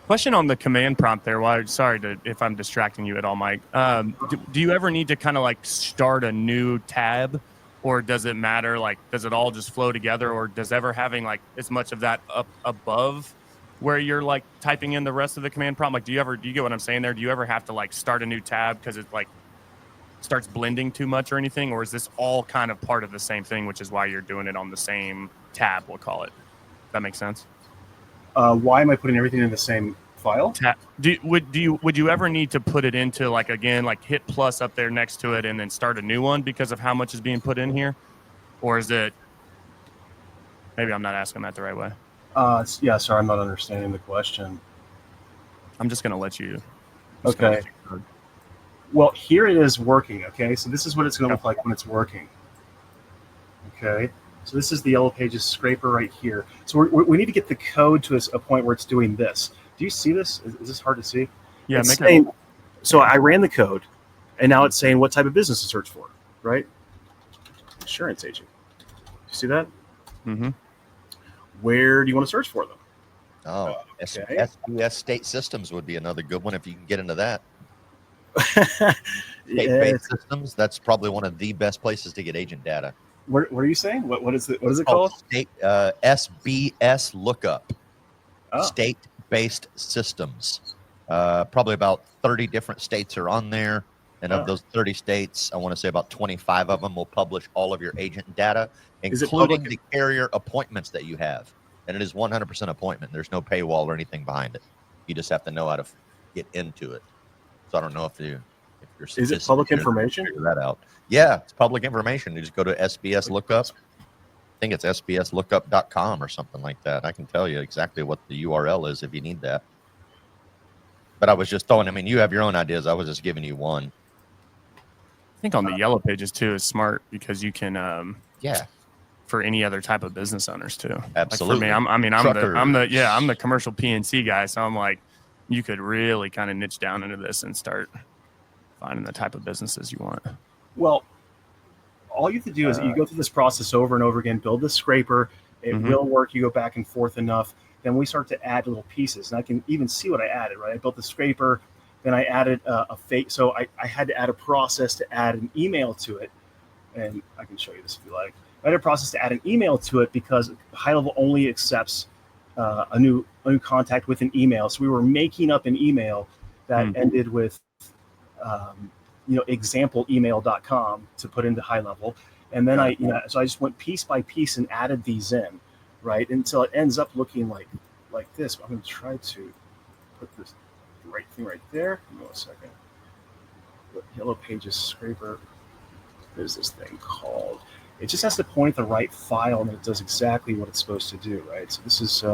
Question on the command prompt there. Well, sorry if I'm distracting you at all, Mike. Do you ever need to kind of like start a new tab or does it matter? Like, does it all just flow together, or does ever having like as much of that up above where you're like typing in the rest of the command prompt? Like, do you get what I'm saying there? Do you ever have to like start a new tab because it like starts blending too much or anything, or is this all kind of part of the same thing, which is why you're doing it on the same tab, we'll call it? That makes sense. Why am I putting everything in the same file? Would you ever need to put it into like, again, like hit plus up there next to it and then start a new one because of how much is being put in here? Or is it, maybe I'm not asking that the right way. Yeah, sorry, I'm not understanding the question. I'm just going to let you. Okay. Well, here it is working, okay? So this is what it's going to look like when it's working. Okay. So this is the Yellow Pages scraper right here. So we need to get the code to a point where it's doing this. Do you see this? Is this hard to see? Yeah, so I ran the code, and now it's saying what type of business to search for, right? Insurance agent. You see that? Mm-hmm. Where do you want to search for them? Oh, okay. SBS state systems would be another good one if you can get into that. State-based systems, that's probably one of the best places to get agent data. What are you saying? What is it called? State SBS lookup. Oh. State-based systems. Probably about 30 different states are on there. And of those 30 states, I want to say about 25 of them will publish all of your agent data, including the carrier appointments that you have. And it is 100% appointment. There's no paywall or anything behind it. You just have to know how to get into it. So I don't know if you're is it public information? Figure that out. Yeah, it's public information. You just go to SBS lookup. I think it's sbslookup.com or something like that. I can tell you exactly what the URL is if you need that. But I was just throwing, I mean, you have your own ideas. I was just giving you one. I think on the Yellow Pages too is smart because you can for any other type of business owners too. Absolutely. Like for me, I'm the commercial PNC guy, so I'm like, you could really kind of niche down into this and start finding the type of businesses you want. Well, all you have to do is you go through this process over and over again, build the scraper. It will work. You go back and forth enough. Then we start to add little pieces. And I can even see what I added, right? I built the scraper. Then I added a fake. So I had to add a process to add an email to it. And I can show you this if you like. I had a process to add an email to it because GoHighLevel only accepts a new contact with an email. So we were making up an email that ended with exampleemail.com to put into GoHighLevel. And then so I just went piece by piece and added these in, right? Until it ends up looking like this. I'm going to try to put this right thing right there. Give me 1 second. Yellow Pages scraper. There's this thing called. It just has to point at the right file, and it does exactly what it's supposed to do, right? So this is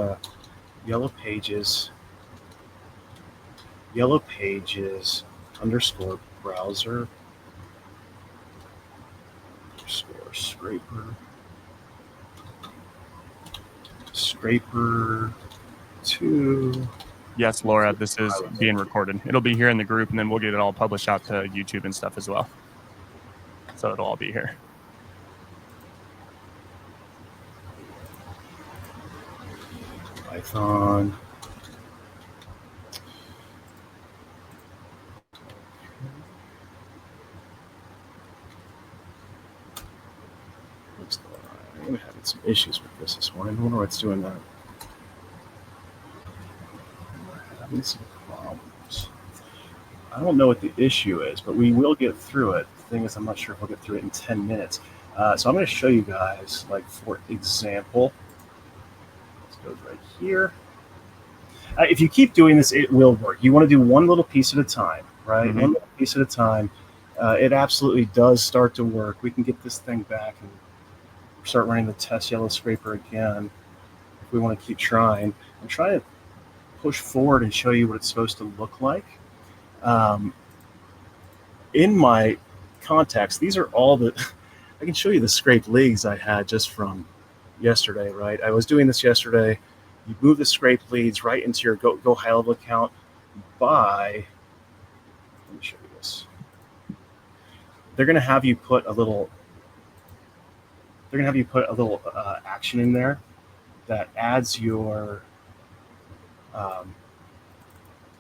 Yellow Pages underscore browser underscore scraper 2. Yes, Laura, this is being recorded. It'll be here in the group, and then we'll get it all published out to YouTube and stuff as well. So it'll all be here. Python. I'm having some issues with this morning. I wonder why it's doing that. I'm having some problems. I don't know what the issue is, but we will get through it. The thing is, I'm not sure if we'll get through it in 10 minutes. So I'm going to show you guys, like, for example, this goes right here. If you keep doing this, it will work. You want to do one little piece at a time, right? One little piece at a time. It absolutely does start to work. We can get this thing back and start running the test yellow scraper again if we want to keep trying. I'm trying to push forward and show you what it's supposed to look like. In my contacts, these are all the, I can show you the scraped leads I had just from yesterday, right? I was doing this yesterday. You move the scraped leads right into your GoHighLevel account by, let me show you this. They're going to have you put a little action in there that adds your, you're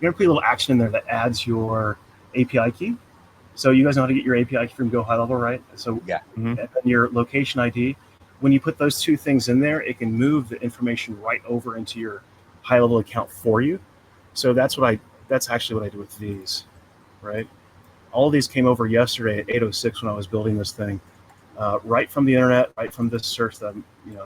going to put a little action in there that adds your API key. So you guys know how to get your API from GoHighLevel, right? So Yeah. Mhm. and your location ID, when you put those two things in there, it can move the information right over into your high-level account for you. So that's actually what I do with these, right? All of these came over yesterday at 8:06 when I was building this thing, right from the internet, right from this search. The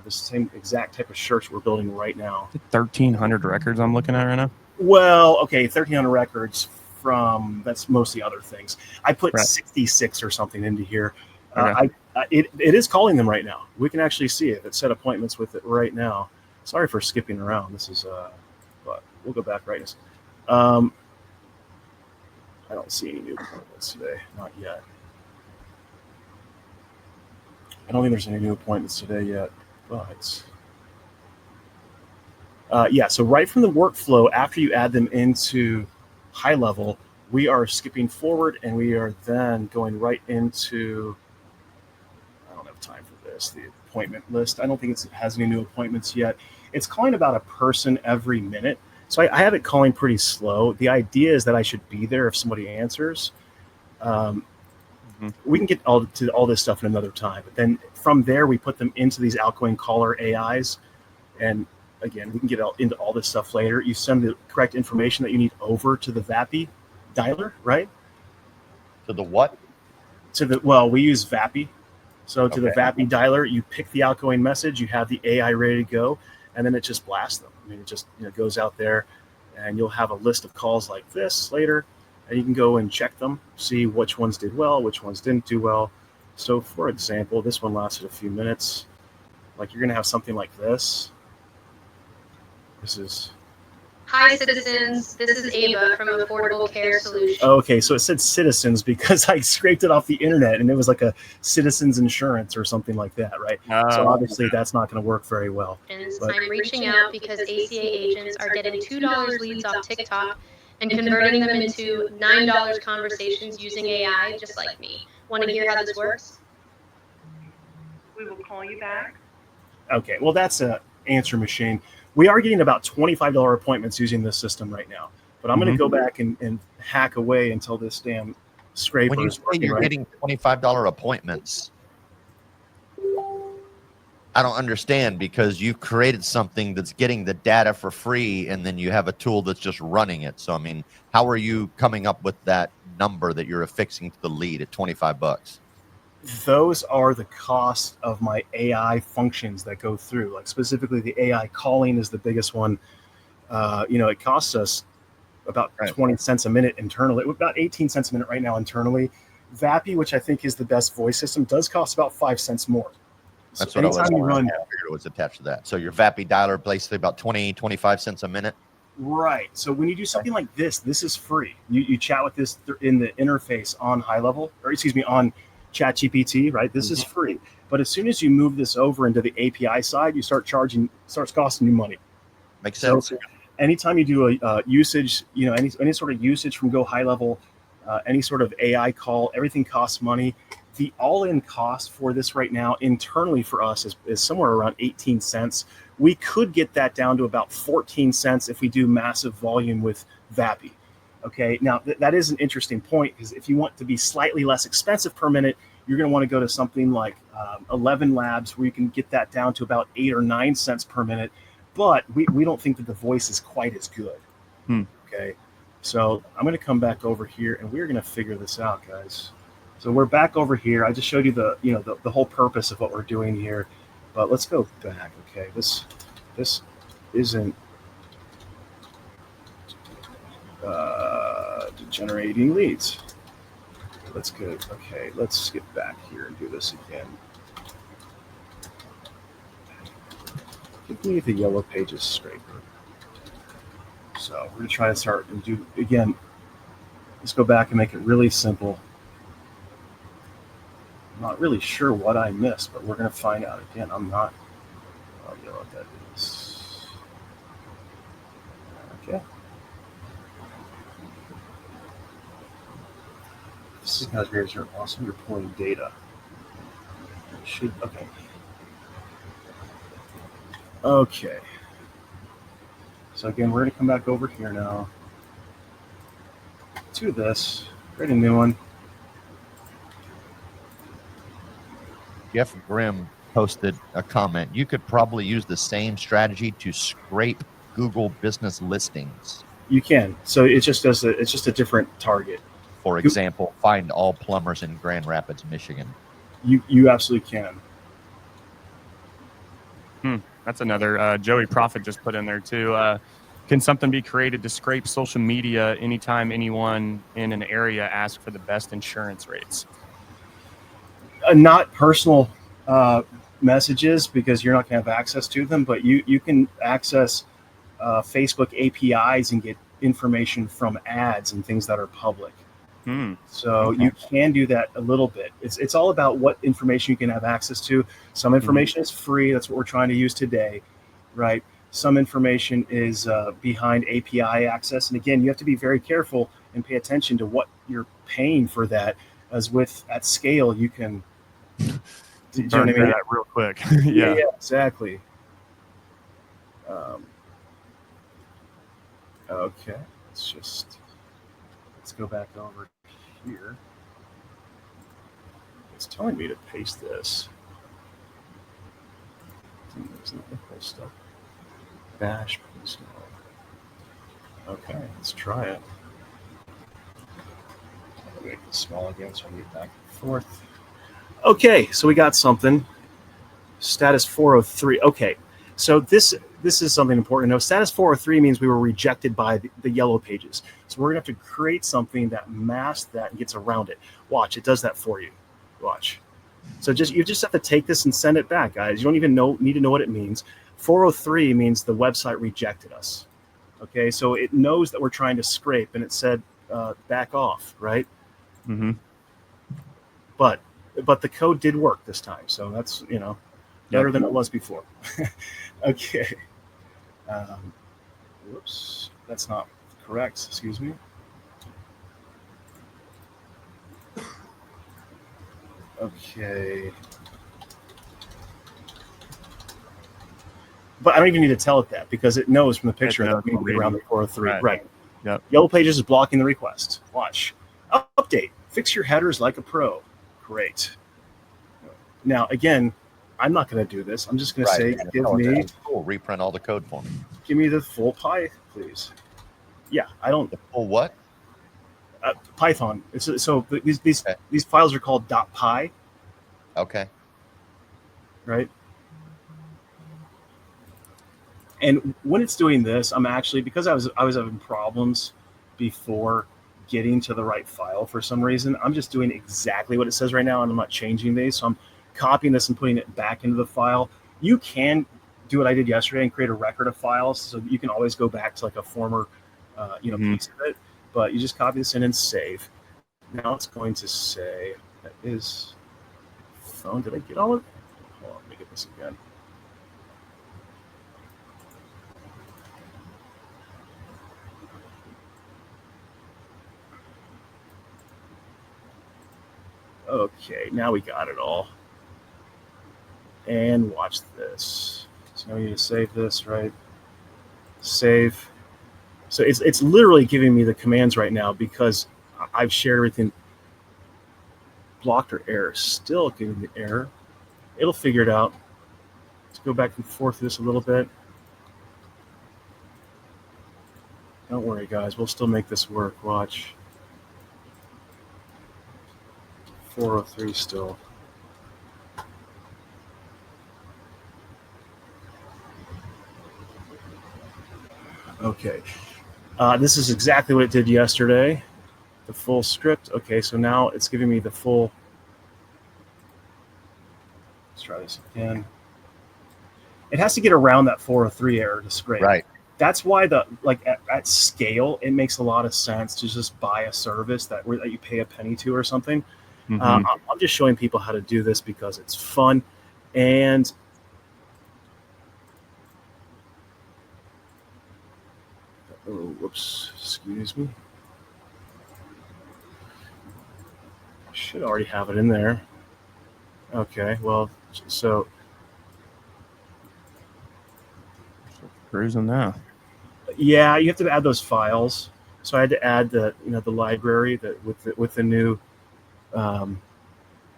same exact type of search we're building right now. 1,300 records I'm looking at right now. Well, okay, 1,300 records from that's mostly other things. I put Right. 66 or something into here. Okay. It is calling them right now. We can actually see it. It set appointments with it right now. Sorry for skipping around. This is but we'll go back right now. I don't see any new appointments today. Not yet. I don't think there's any new appointments today yet, but yeah. So right from the workflow, after you add them into HighLevel, we are skipping forward and we are then going right into, I don't have time for this, the appointment list. I don't think it has any new appointments yet. It's calling about a person every minute. So I have it calling pretty slow. The idea is that I should be there if somebody answers. We can get to all this stuff in another time. But then from there, we put them into these outgoing caller AIs. And again, we can get into all this stuff later. You send the correct information that you need over to the Vapi dialer, right? To the what? Well, we use Vapi. So to the Okay. Vapi dialer, you pick the outgoing message, you have the AI ready to go, and then it just blasts them. I mean, it just goes out there, and you'll have a list of calls like this later, and you can go and check them, see which ones did well, which ones didn't do well. So, for example, this one lasted a few minutes. Like you're going to have something like this. This is... Hi, citizens. This is Ava from Affordable Care Solutions. Okay, so it said citizens because I scraped it off the internet and it was like a citizens insurance or something like that, right? So obviously that's not going to work very well. But I'm reaching out because ACA agents are getting $2 leads off TikTok and converting them into $9 conversations using AI, just like me. Want to hear how this works? We will call you back. Okay, well, that's an answer machine. We are getting about $25 appointments using this system right now, but I'm going to go back and hack away until this damn scraper When you is say working. you're Right? getting $25 appointments, I don't understand, because you've created something that's getting the data for free, and then you have a tool that's just running it. So, I mean, how are you coming up with that number that you're affixing to the lead at $25? Those are the cost of my AI functions that go through. Like specifically, the AI calling is the biggest one. It costs us about 20 cents a minute internally, about 18 cents a minute right now internally. Vapi, which I think is the best voice system, does cost about 5 cents more. That's So what I was anytime you run, I figured it was attached to that. So your Vapi dialer basically about 20, 25 cents a minute. right. So when you do something like this is free. You chat with this in the interface on HighLevel, or excuse me, on ChatGPT, right? This is free. But as soon as you move this over into the API side, you starts costing you money. Makes sense. So anytime you do a usage, any sort of usage from GoHighLevel, any sort of AI call, everything costs money. The all-in cost for this right now internally for us is somewhere around 18 cents. We could get that down to about 14 cents if we do massive volume with Vapi. Okay, now that is an interesting point, because if you want to be slightly less expensive per minute, you're going to want to go to something like 11 Labs, where you can get that down to about 8 or 9 cents per minute. But we don't think that the voice is quite as good. Okay, so I'm going to come back over here, and we're going to figure this out, guys. So we're back over here. I just showed you the whole purpose of what we're doing here, but let's go back. Okay, this isn't generating leads. Let's go. Okay, let's skip back here and do this again. Give me the yellow pages scraper. So we're gonna try to start and do again. Let's go back and make it really simple. I'm not really sure what I missed, but we're gonna find out again. I'm not. Oh, you know what that is. Okay. This is guys very awesome. You're pulling data. Okay. Okay. So again, we're going to come back over here now to this, create a new one. Jeff Grimm posted a comment. You could probably use the same strategy to scrape Google business listings. You can. So it's just a different target. For example, find all plumbers in Grand Rapids, Michigan. You absolutely can. That's another. Joey Prophet just put in there too. Can something be created to scrape social media anytime anyone in an area asks for the best insurance rates? Not personal messages, because you're not going to have access to them, but you can access Facebook APIs and get information from ads and things that are public. So you can do that a little bit. It's all about what information you can have access to. Some information is free. That's what we're trying to use today, right? Some information is behind API access. And again, you have to be very careful and pay attention to what you're paying for that, as at scale, you can do you know what I mean? That real quick. Yeah, exactly. Okay, let's go back over here. It's telling me to paste this. There's not the whole stuff. Bash. Okay, let's try it. I'll make it small again so I can get back and forth. Okay, so we got something. Status 403. Okay, so this is something important to know. Status 403 means we were rejected by the yellow pages. So we're going to have to create something that masks that and gets around it. Watch, it does that for you. Watch. So you just have to take this and send it back, guys. You don't even need to know what it means. 403 means the website rejected us. Okay, so it knows that we're trying to scrape, and it said back off, right? Mm-hmm. But the code did work this time, so that's better than it was before. Okay. Whoops, that's not correct. Excuse me. Okay. But I don't even need to tell it that, because it knows from the picture that we need to be around the 403. Right. Yep. Yellow Pages is blocking the request. Watch. Update. Fix your headers like a pro. Great. Now, again, I'm not going to do this. I'm just going to say, reprint all the code for me. Give me the full Py, please. Yeah, I don't. The full what? Python. These files are called .py. Okay. Right. And when it's doing this, I'm actually, because I was having problems before getting to the right file for some reason, I'm just doing exactly what it says right now, and I'm not changing these. So I'm copying this and putting it back into the file. You can do what I did yesterday and create a record of files, so you can always go back to like a former piece of it. But you just copy this in and save. Now it's going to say, that is phone. Did I get all of it? Hold on, let me get this again. Okay, now we got it all. And watch this. So now we need to save this, right? Save. So it's literally giving me the commands right now, because I've shared everything. Blocked or error. Still giving the error. It'll figure it out. Let's go back and forth this a little bit. Don't worry, guys. We'll still make this work. Watch. 403 still. Okay. This is exactly what it did yesterday. The full script. Okay, so now it's giving me the full. Let's try this again. It has to get around that 403 error to scrape. Right. That's why at scale, it makes a lot of sense to just buy a service that you pay a penny to or something. Mm-hmm. I'm just showing people how to do this because it's fun. And whoops, excuse me. Should already have it in there. Okay, well, so cruising now. Yeah, you have to add those files. So I had to add the library with the new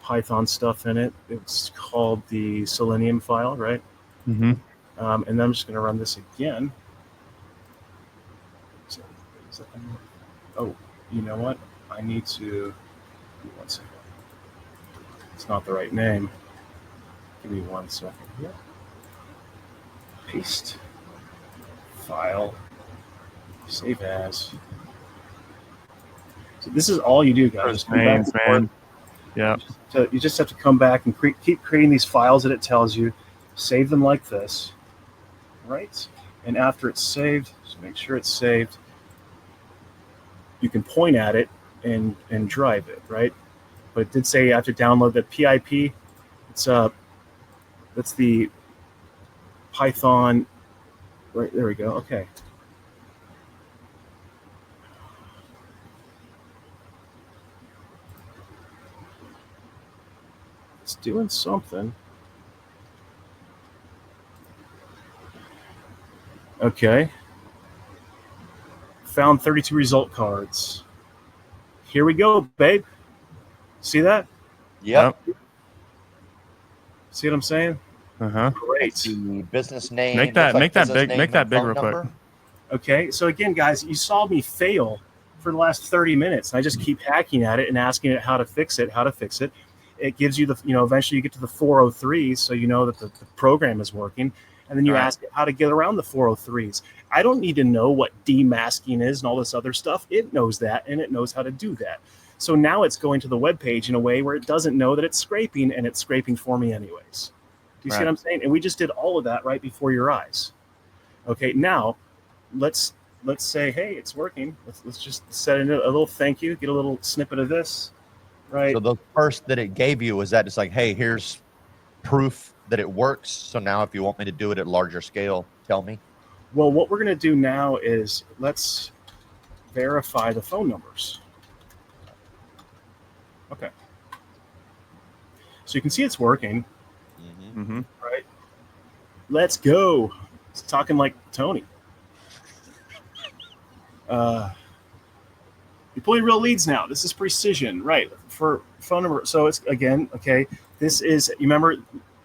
Python stuff in it. It's called the Selenium file, right? Mm-hmm. And then I'm just going to run this again. Oh, you know what? I need to. Give me 1 second. It's not the right name. Give me 1 second here. Paste. File. Save as. So this is all you do, guys. Just come back and forth. Yeah. So you just have to come back and keep creating these files that it tells you. Save them like this, right? And after it's saved, just make sure it's saved. You can point at it and drive it, right? But it did say you have to download the PIP. That's the Python. Right there we go. Okay. It's doing something. Okay. Found 32 result cards. Here we go, babe. See that? Yep. See what I'm saying? Uh-huh. Great. The business name. Make that big real quick. Okay. So again, guys, you saw me fail for the last 30 minutes. I just keep hacking at it and asking it how to fix it. It gives you the, eventually you get to the 403s, so you know that the program is working. And then you ask it how to get around the 403s. I don't need to know what demasking is and all this other stuff. It knows that, and it knows how to do that. So now it's going to the web page in a way where it doesn't know that it's scraping, and it's scraping for me anyways. Do you see what I'm saying? And we just did all of that right before your eyes. Okay, now let's say, hey, it's working. Let's just set in a little thank you, get a little snippet of this, right? So the first that it gave you was that it's like, hey, here's proof that it works. So now if you want me to do it at larger scale, tell me. Well, what we're going to do now is let's verify the phone numbers. Okay. So you can see it's working. Mm-hmm. Right. Let's go. It's talking like Tony. You're pulling real leads now. This is precision, right? For phone number. So it's again, okay. This is, you remember,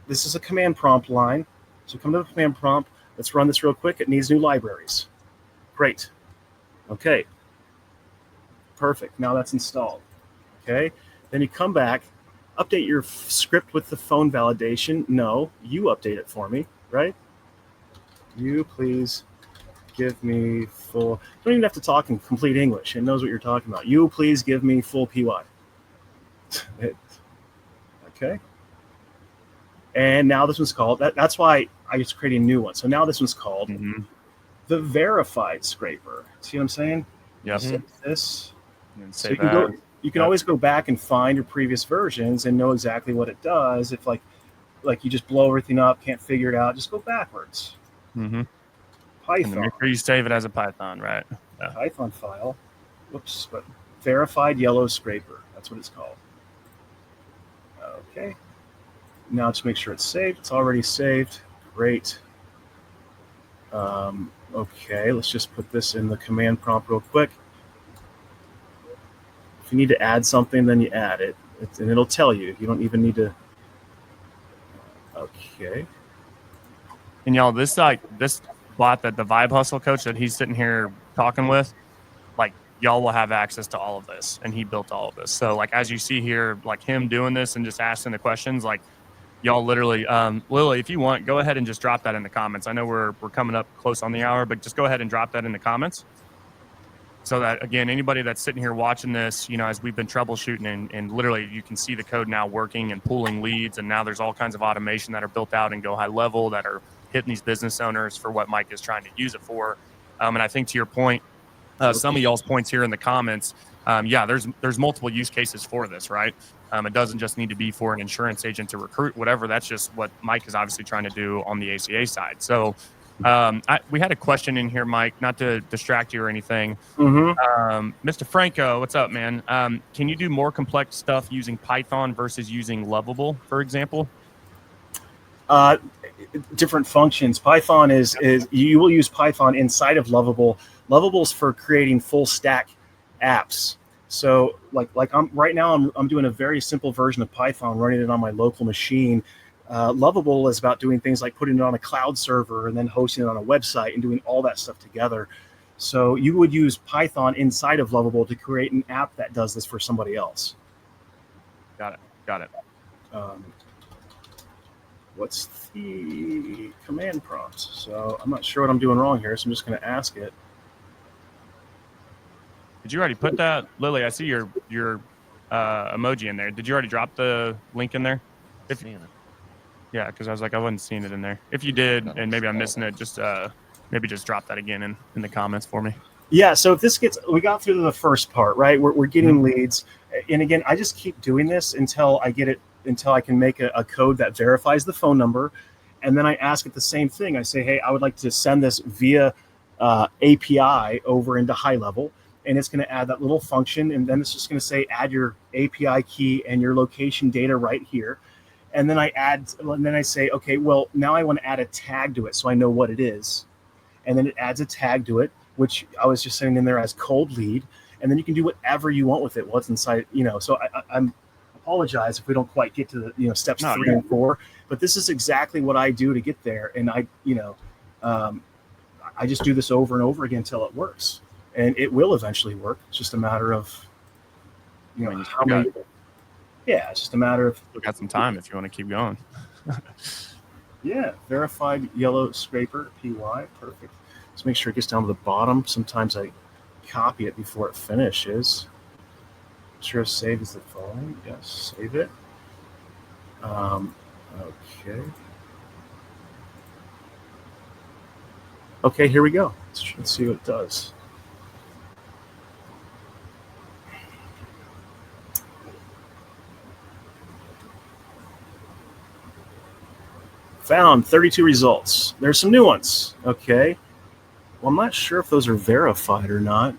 this is a command prompt line. So come to the command prompt. Let's run this real quick. It needs new libraries. Great. Okay. Perfect. Now that's installed. Okay. Then you come back, update your script with the phone validation. No, you update it for me, right? You please give me full. You don't even have to talk in complete English. It knows what you're talking about. You please give me full PY. Okay. And now this one's called, that's why I just created a new one. So now this one's called the verified scraper. See what I'm saying? Yep. This. And So say you can always go back and find your previous versions and know exactly what it does. If like you just blow everything up, can't figure it out, just go backwards. Mm-hmm. Python. And make sure you save it as a Python, right? Yeah. Python file. Whoops, but verified yellow scraper. That's what it's called. Okay. Now let's make sure it's saved. It's already saved. Great. Okay, let's just put this in the command prompt real quick. If you need to add something, then you add it, and it'll tell you. You don't even need to. Okay. And y'all, this bot that the Vibe Hustle coach that he's sitting here talking with, like y'all will have access to all of this, and he built all of this. So like as you see here, like him doing this and just asking the questions, like y'all literally, Lily, if you want, go ahead and just drop that in the comments. I know we're coming up close on the hour, but just go ahead and drop that in the comments. So that, again, anybody that's sitting here watching this, as we've been troubleshooting and literally you can see the code now working and pulling leads. And now there's all kinds of automation that are built out in GoHighLevel that are hitting these business owners for what Mike is trying to use it for. And I think to your point, some of y'all's points here in the comments, there's multiple use cases for this, right? It doesn't just need to be for an insurance agent to recruit, whatever. That's just what Mike is obviously trying to do on the ACA side. So we had a question in here, Mike, not to distract you or anything. Mr. Franco, what's up, man? Can you do more complex stuff using Python versus using Lovable, for example? Different functions. Python is you will use Python inside of Lovable. Lovable's for creating full stack apps. So like I'm right now, I'm doing a very simple version of Python, running it on my local machine. Lovable is about doing things like putting it on a cloud server and then hosting it on a website and doing all that stuff together. So you would use Python inside of Lovable to create an app that does this for somebody else. Got it. What's the command prompt? So I'm not sure what I'm doing wrong here, so I'm just going to ask it. Did you already put that, Lily? I see your emoji in there. Did you already drop the link in there? Yeah, because I was like, I wasn't seeing it in there. If you did, and maybe I'm missing it, just maybe just drop that again in the comments for me. Yeah, so if we got through the first part, right? We're getting leads. And again, I just keep doing this until I can make a code that verifies the phone number. And then I ask it the same thing. I say, hey, I would like to send this via API over into HighLevel. And it's going to add that little function. And then it's just going to say, add your API key and your location data right here. And then I say, okay, well, now I want to add a tag to it so I know what it is. And then it adds a tag to it, which I was just sending in there as cold lead. And then you can do whatever you want with it. What's inside, so I'm apologize if we don't quite get to the steps 3 and 4, but this is exactly what I do to get there. And I just do this over and over again until it works, and it will eventually work. It's just a matter of how many. Yeah, it's just a matter of. We got some time if you want to keep going. Yeah, verified yellow scraper PY, perfect. Let's make sure it gets down to the bottom. Sometimes I copy it before it finishes. Sure, save as the following. Yes, save it. Okay. Okay, here we go. Let's see what it does. Found 32 results. There's some new ones. Okay. Well, I'm not sure if those are verified or not.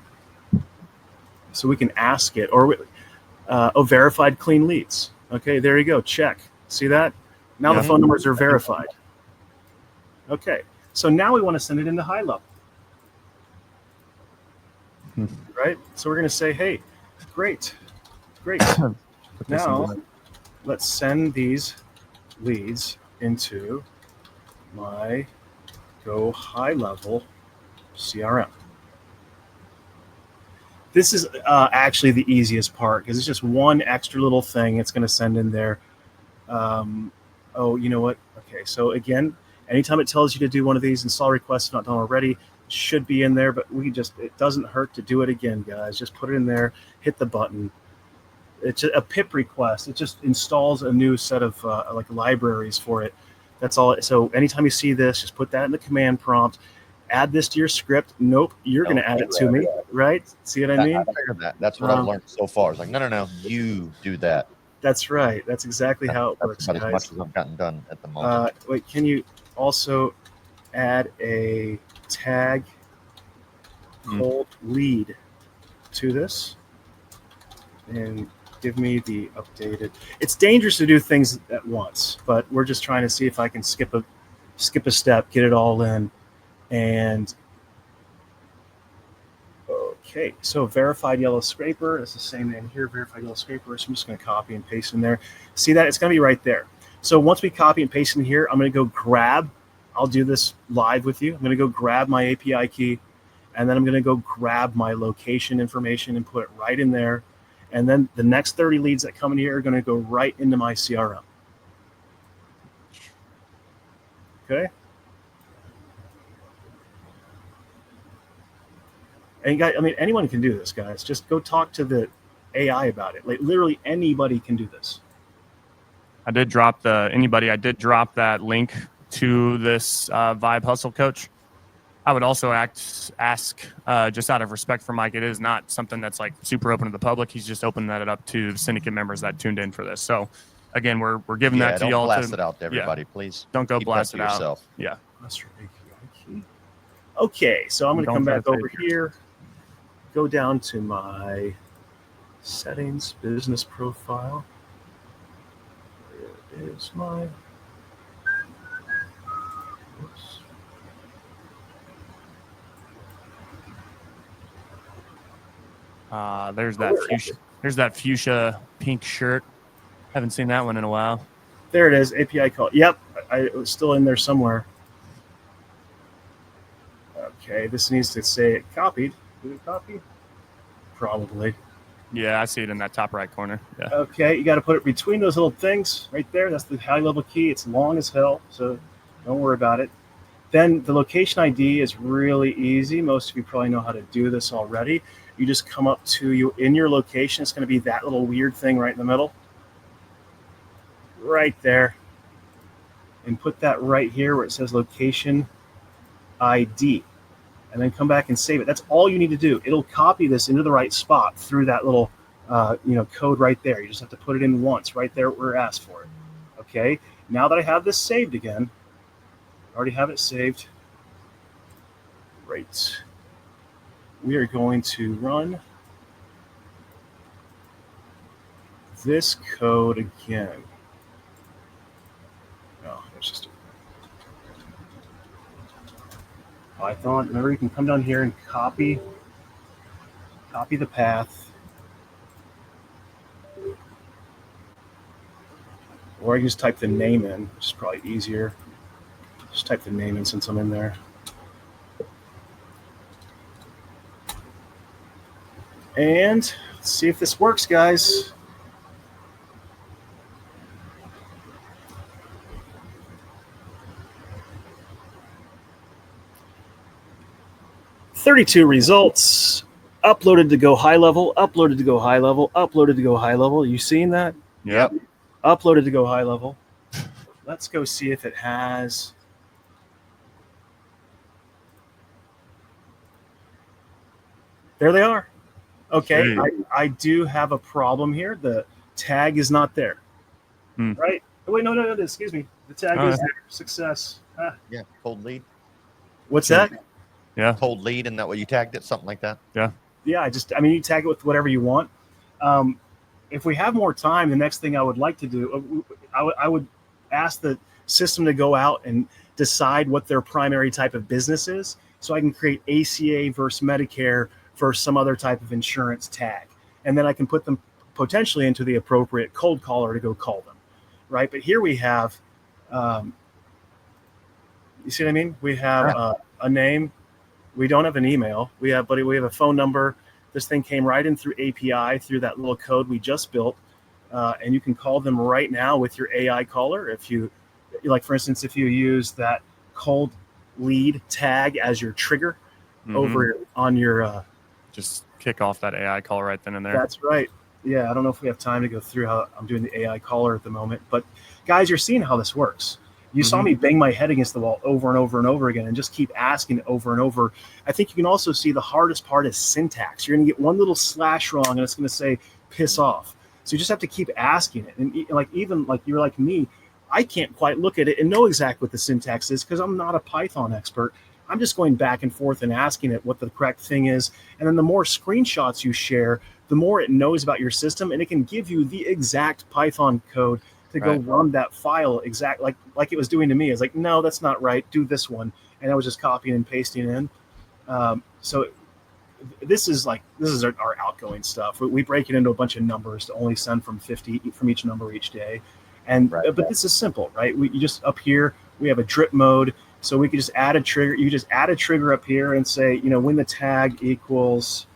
So we can ask it, or verified clean leads. Okay, there you go. Check. See that? Now the phone numbers are verified. Okay, so now we want to send it into HighLevel. Right? So we're going to say, hey, great. Now let's send these leads into my GoHighLevel CRM. This is actually the easiest part because it's just one extra little thing it's going to send in there. Oh, you know what? Okay, so again, anytime it tells you to do one of these, install requests not done already, should be in there, but it doesn't hurt to do it again, guys. Just put it in there, hit the button. It's a pip request. It just installs a new set of like libraries for it. That's all. So anytime you see this, just put that in the command prompt. Add this to your script. Nope, you're going to add it to me, right? See what I mean? I figured that. That's what I've learned so far. It's like, no, you do that. That's right. That's exactly how it works, about guys. as much as I've gotten done at the moment. Wait, can you also add a tag cold lead to this and give me the updated? It's dangerous to do things at once, but we're just trying to see if I can skip a step, get it all in. And okay, so verified yellow scraper, it's the same name here, verified yellow scraper. So I'm just going to copy and paste in there. See that? It's going to be right there. So once we copy and paste in here, I'm going to go grab, I'll do this live with you. I'm going to go grab my API key, and then I'm going to go grab my location information and put it right in there. And then the next 30 leads that come in here are going to go right into my CRM. Okay. And guys, I mean, anyone can do this, guys. Just go talk to the AI about it. Like literally anybody can do this. I did drop that link to this Vibe Hustle coach. I would also ask just out of respect for Mike, it is not something that's like super open to the public. He's just opened that up to syndicate members that tuned in for this. So again, we're giving that to y'all. Don't blast it out to everybody, please. Don't go Keep blast it out. Yourself. Yeah. That's your API key. Okay, so I'm going to come back over here. Go down to my settings, business profile. Where is my? Oops. There's that fuchsia pink shirt. Haven't seen that one in a while. There it is. API call. Yep, it was still in there somewhere. Okay, this needs to say it copied. Did it copy? Probably. Yeah, I see it in that top right corner. Yeah. Okay, you got to put it between those little things right there. That's the high level key. It's long as hell, so don't worry about it. Then the location ID is really easy. Most of you probably know how to do this already. You just come up to you in your location. It's going to be that little weird thing right in the middle. Right there. And put that right here where it says location ID. And then come back and save it. That's all you need to do. It'll copy this into the right spot through that little code right there. You just have to put it in once right there where it asked for it. Okay. Now that I have this saved again, I already have it saved. Great. We are going to run this code again. Oh, there's just Python. Remember, you can come down here and copy the path. Or I can just type the name in, which is probably easier. Just type the name in since I'm in there. And let's see if this works, guys. "32 results, uploaded to GoHighLevel, uploaded to GoHighLevel, uploaded to GoHighLevel." You seen that? Yep. Uploaded to GoHighLevel. Let's go see if it has. There they are. Okay, I do have a problem here. The tag is not there. Right? Oh, wait, no, excuse me. The tag is there. Success. Yeah, cold lead. What's that? Yeah. Cold lead, and that way you tagged it, something like that. Yeah. Yeah, you tag it with whatever you want. If we have more time, the next thing I would like to do, I would ask the system to go out and decide what their primary type of business is, so I can create ACA versus Medicare versus some other type of insurance tag. And then I can put them potentially into the appropriate cold caller to go call them, right? But here we have, you see what I mean? We have a name. We don't have an email. We have a phone number. This thing came right in through API, through that little code we just built. And you can call them right now with your AI caller. If you, like, for instance, if you use that cold lead tag as your trigger over on your... just kick off that AI call right then and there. That's right. Yeah, I don't know if we have time to go through how I'm doing the AI caller at the moment. But, guys, you're seeing how this works. You saw me bang my head against the wall over and over and over again and just keep asking it over and over. I think you can also see the hardest part is syntax. You're going to get one little slash wrong and it's going to say piss off. So you just have to keep asking it. And even like you're like me, I can't quite look at it and know exactly what the syntax is because I'm not a Python expert. I'm just going back and forth and asking it what the correct thing is. And then the more screenshots you share, the more it knows about your system, and it can give you the exact Python code to go run that file like it was doing to me. It's like, no, that's not right. Do this one. And I was just copying and pasting in. So this is our outgoing stuff. We break it into a bunch of numbers to only send from 50 from each number each day. And but this is simple, right? You just up here, we have a drip mode. So we could just add a trigger. You just add a trigger up here and say, when the tag equals,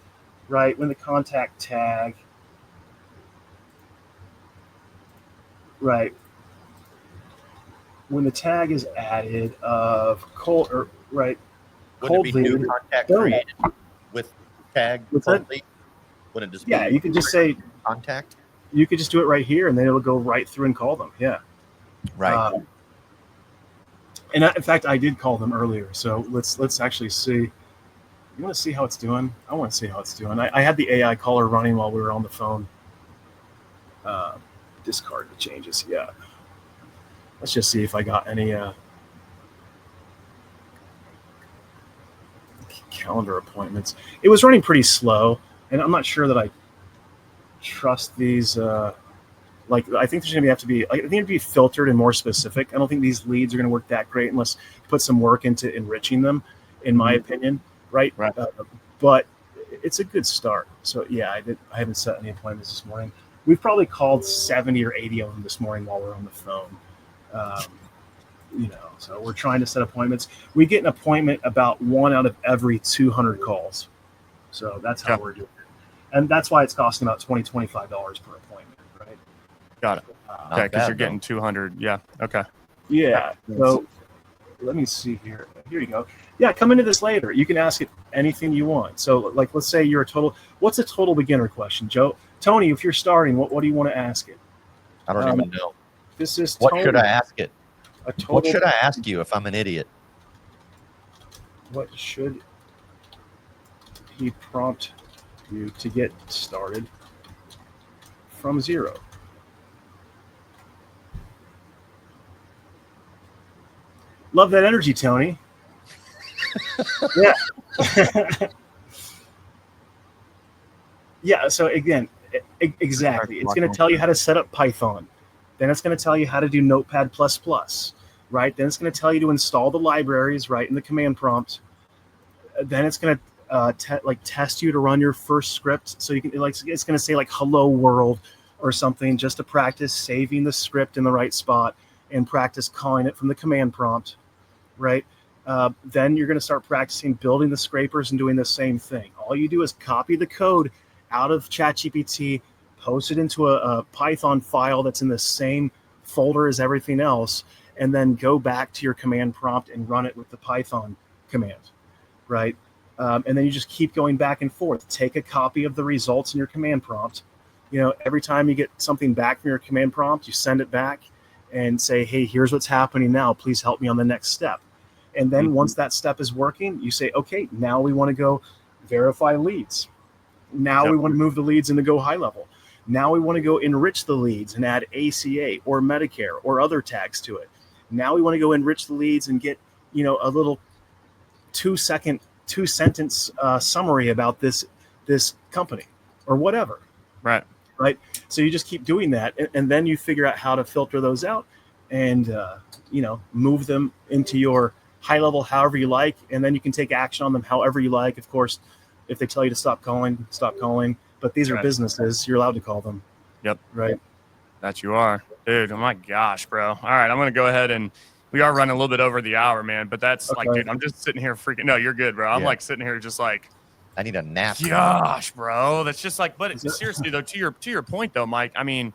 right, when the contact tag, right, when the tag is added of cold, or right, cold lead. New contact created with tag cold lead? Wouldn't it just be you could just say contact? You could just do it right here, and then it'll go right through and call them. Yeah. Right. And in fact, I did call them earlier. So let's actually see. You want to see how it's doing? I want to see how it's doing. I had the AI caller running while we were on the phone. Discard the changes. Yeah. Let's just see if I got any calendar appointments. It was running pretty slow, and I'm not sure that I trust these. I think there's going to have to be. I think it'd be filtered and more specific. I don't think these leads are going to work that great unless you put some work into enriching them, in my opinion. Right. But it's a good start. So yeah, I haven't set any appointments this morning. We've probably called 70 or 80 of them this morning while we're on the phone. So we're trying to set appointments. We get an appointment about 1 out of every 200 calls. So that's how we're doing it. And that's why it's costing about $25 per appointment, right? Got it. Okay, because you're getting 200. Yeah. Okay. Yeah. So let me see here. Here you go. Yeah, come into this later. You can ask it anything you want. So, like, let's say you're what's a total beginner question, Joe? Tony, if you're starting, what do you want to ask it? I don't even know. This is What Tony. should I ask it? What should I ask you if I'm an idiot? What should he prompt you to get started from zero? Love that energy, Tony. Yeah. Yeah. So again, exactly. It's going to tell you how to set up Python. Then it's going to tell you how to do Notepad++, right? Then it's going to tell you to install the libraries, right, in the command prompt. Then it's going to test you to run your first script. So you can it's going to say like hello world or something, just to practice saving the script in the right spot and practice calling it from the command prompt, right? Then you're going to start practicing building the scrapers and doing the same thing. All you do is copy the code out of ChatGPT, post it into a Python file that's in the same folder as everything else, and then go back to your command prompt and run it with the Python command, right? And then you just keep going back and forth. Take a copy of the results in your command prompt. Every time you get something back from your command prompt, you send it back and say, hey, here's what's happening now. Please help me on the next step. And then once that step is working, you say, okay, now we want to go verify leads. Now we want to move the leads into GoHighLevel. Now we want to go enrich the leads and add ACA or Medicare or other tags to it. Now we want to go enrich the leads and get, a little 2-sentence summary about this company or whatever. Right. So you just keep doing that, and then you figure out how to filter those out and, move them into your high level however you like, and then you can take action on them however you like. Of course, if they tell you to stop calling, stop calling. But these are businesses. You're allowed to call them. Yep. Right. That you are. Dude, oh my gosh, bro. All right, I'm going to go ahead and we are running a little bit over the hour, man. But that's like, dude, I'm just sitting here freaking. No, you're good, bro. I'm like sitting here just like. I need a nap. Gosh, bro. That's just like, but seriously, though, to your point, though, Mike, I mean,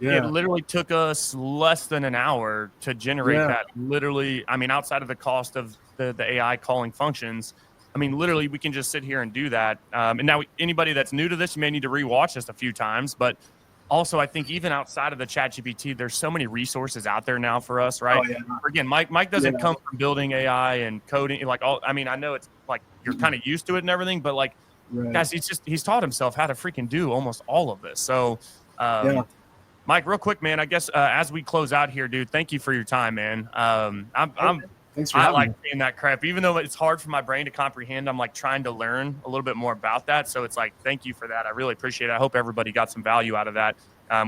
it literally took us less than an hour to generate that. Literally, I mean, outside of the cost of the AI calling functions, I mean, literally, we can just sit here and do that. And now anybody that's new to this, you may need to rewatch this a few times. But also, I think even outside of the ChatGPT, there's so many resources out there now for us, right? Oh, yeah. Again, Mike doesn't come from building AI and coding. I mean, I know it's like you're kind of used to it and everything, but like, guys, he's taught himself how to freaking do almost all of this. So, Mike, real quick, man, I guess as we close out here, dude, thank you for your time, man. Thanks for having me. Saying that crap, even though it's hard for my brain to comprehend. I'm like trying to learn a little bit more about that. So it's like, thank you for that. I really appreciate it. I hope everybody got some value out of that.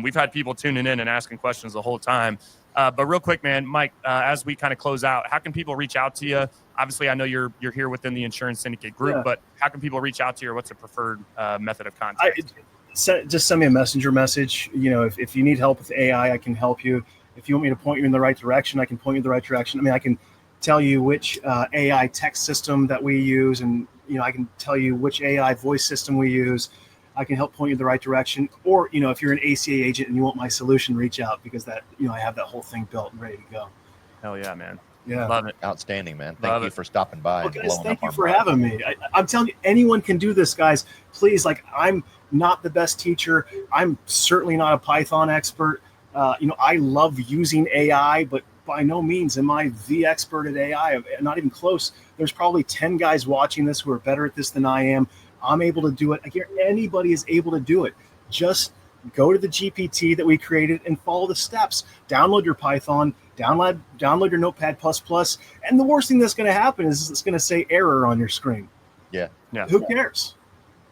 We've had people tuning in and asking questions the whole time. But real quick, man, Mike, as we kind of close out, how can people reach out to you? Obviously, I know you're here within the Insurance Syndicate group, but how can people reach out to you, or what's a preferred method of contact? Just send me a messenger message. If you need help with AI, I can help you. If you want me to point you in the right direction, I can point you in the right direction. I mean, I can tell you which AI text system that we use, and I can tell you which AI voice system we use. I can help point you in the right direction. Or if you're an ACA agent and you want my solution, reach out, because that I have that whole thing built and ready to go. Hell yeah, man. Yeah, love it. Outstanding, man. Thank you for stopping by. Well, guys, thank you for having me. I'm telling you, anyone can do this, guys. Please, I'm not the best teacher. I'm certainly not a Python expert. I love using AI, but by no means am I the expert at AI. Not even close. There's probably 10 guys watching this who are better at this than I am. I'm able to do it. I guarantee anybody is able to do it. Just go to the GPT that we created and follow the steps. Download your Python, download your Notepad++, and the worst thing that's going to happen is it's going to say error on your screen. Yeah. Who cares?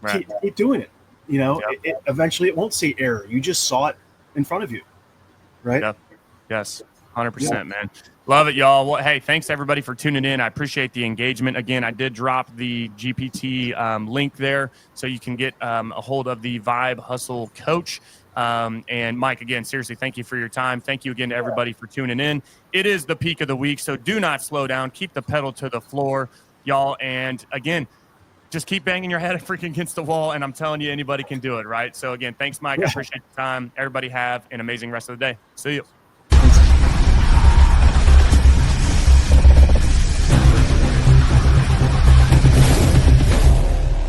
Right. Keep doing it. Eventually it won't say error. You just saw it in front of you. Right? Yep. Yes. 100%, man. Love it, y'all. Well, hey, thanks everybody for tuning in. I appreciate the engagement. Again, I did drop the GPT link there so you can get a hold of the Vibe Hustle coach. And Mike, again, seriously, thank you for your time. Thank you again to everybody for tuning in. It is the peak of the week, so do not slow down. Keep the pedal to the floor, y'all. And again, just keep banging your head freaking against the wall, and I'm telling you, anybody can do it, right? So again, thanks, Mike. I appreciate the time. Everybody have an amazing rest of the day. See you.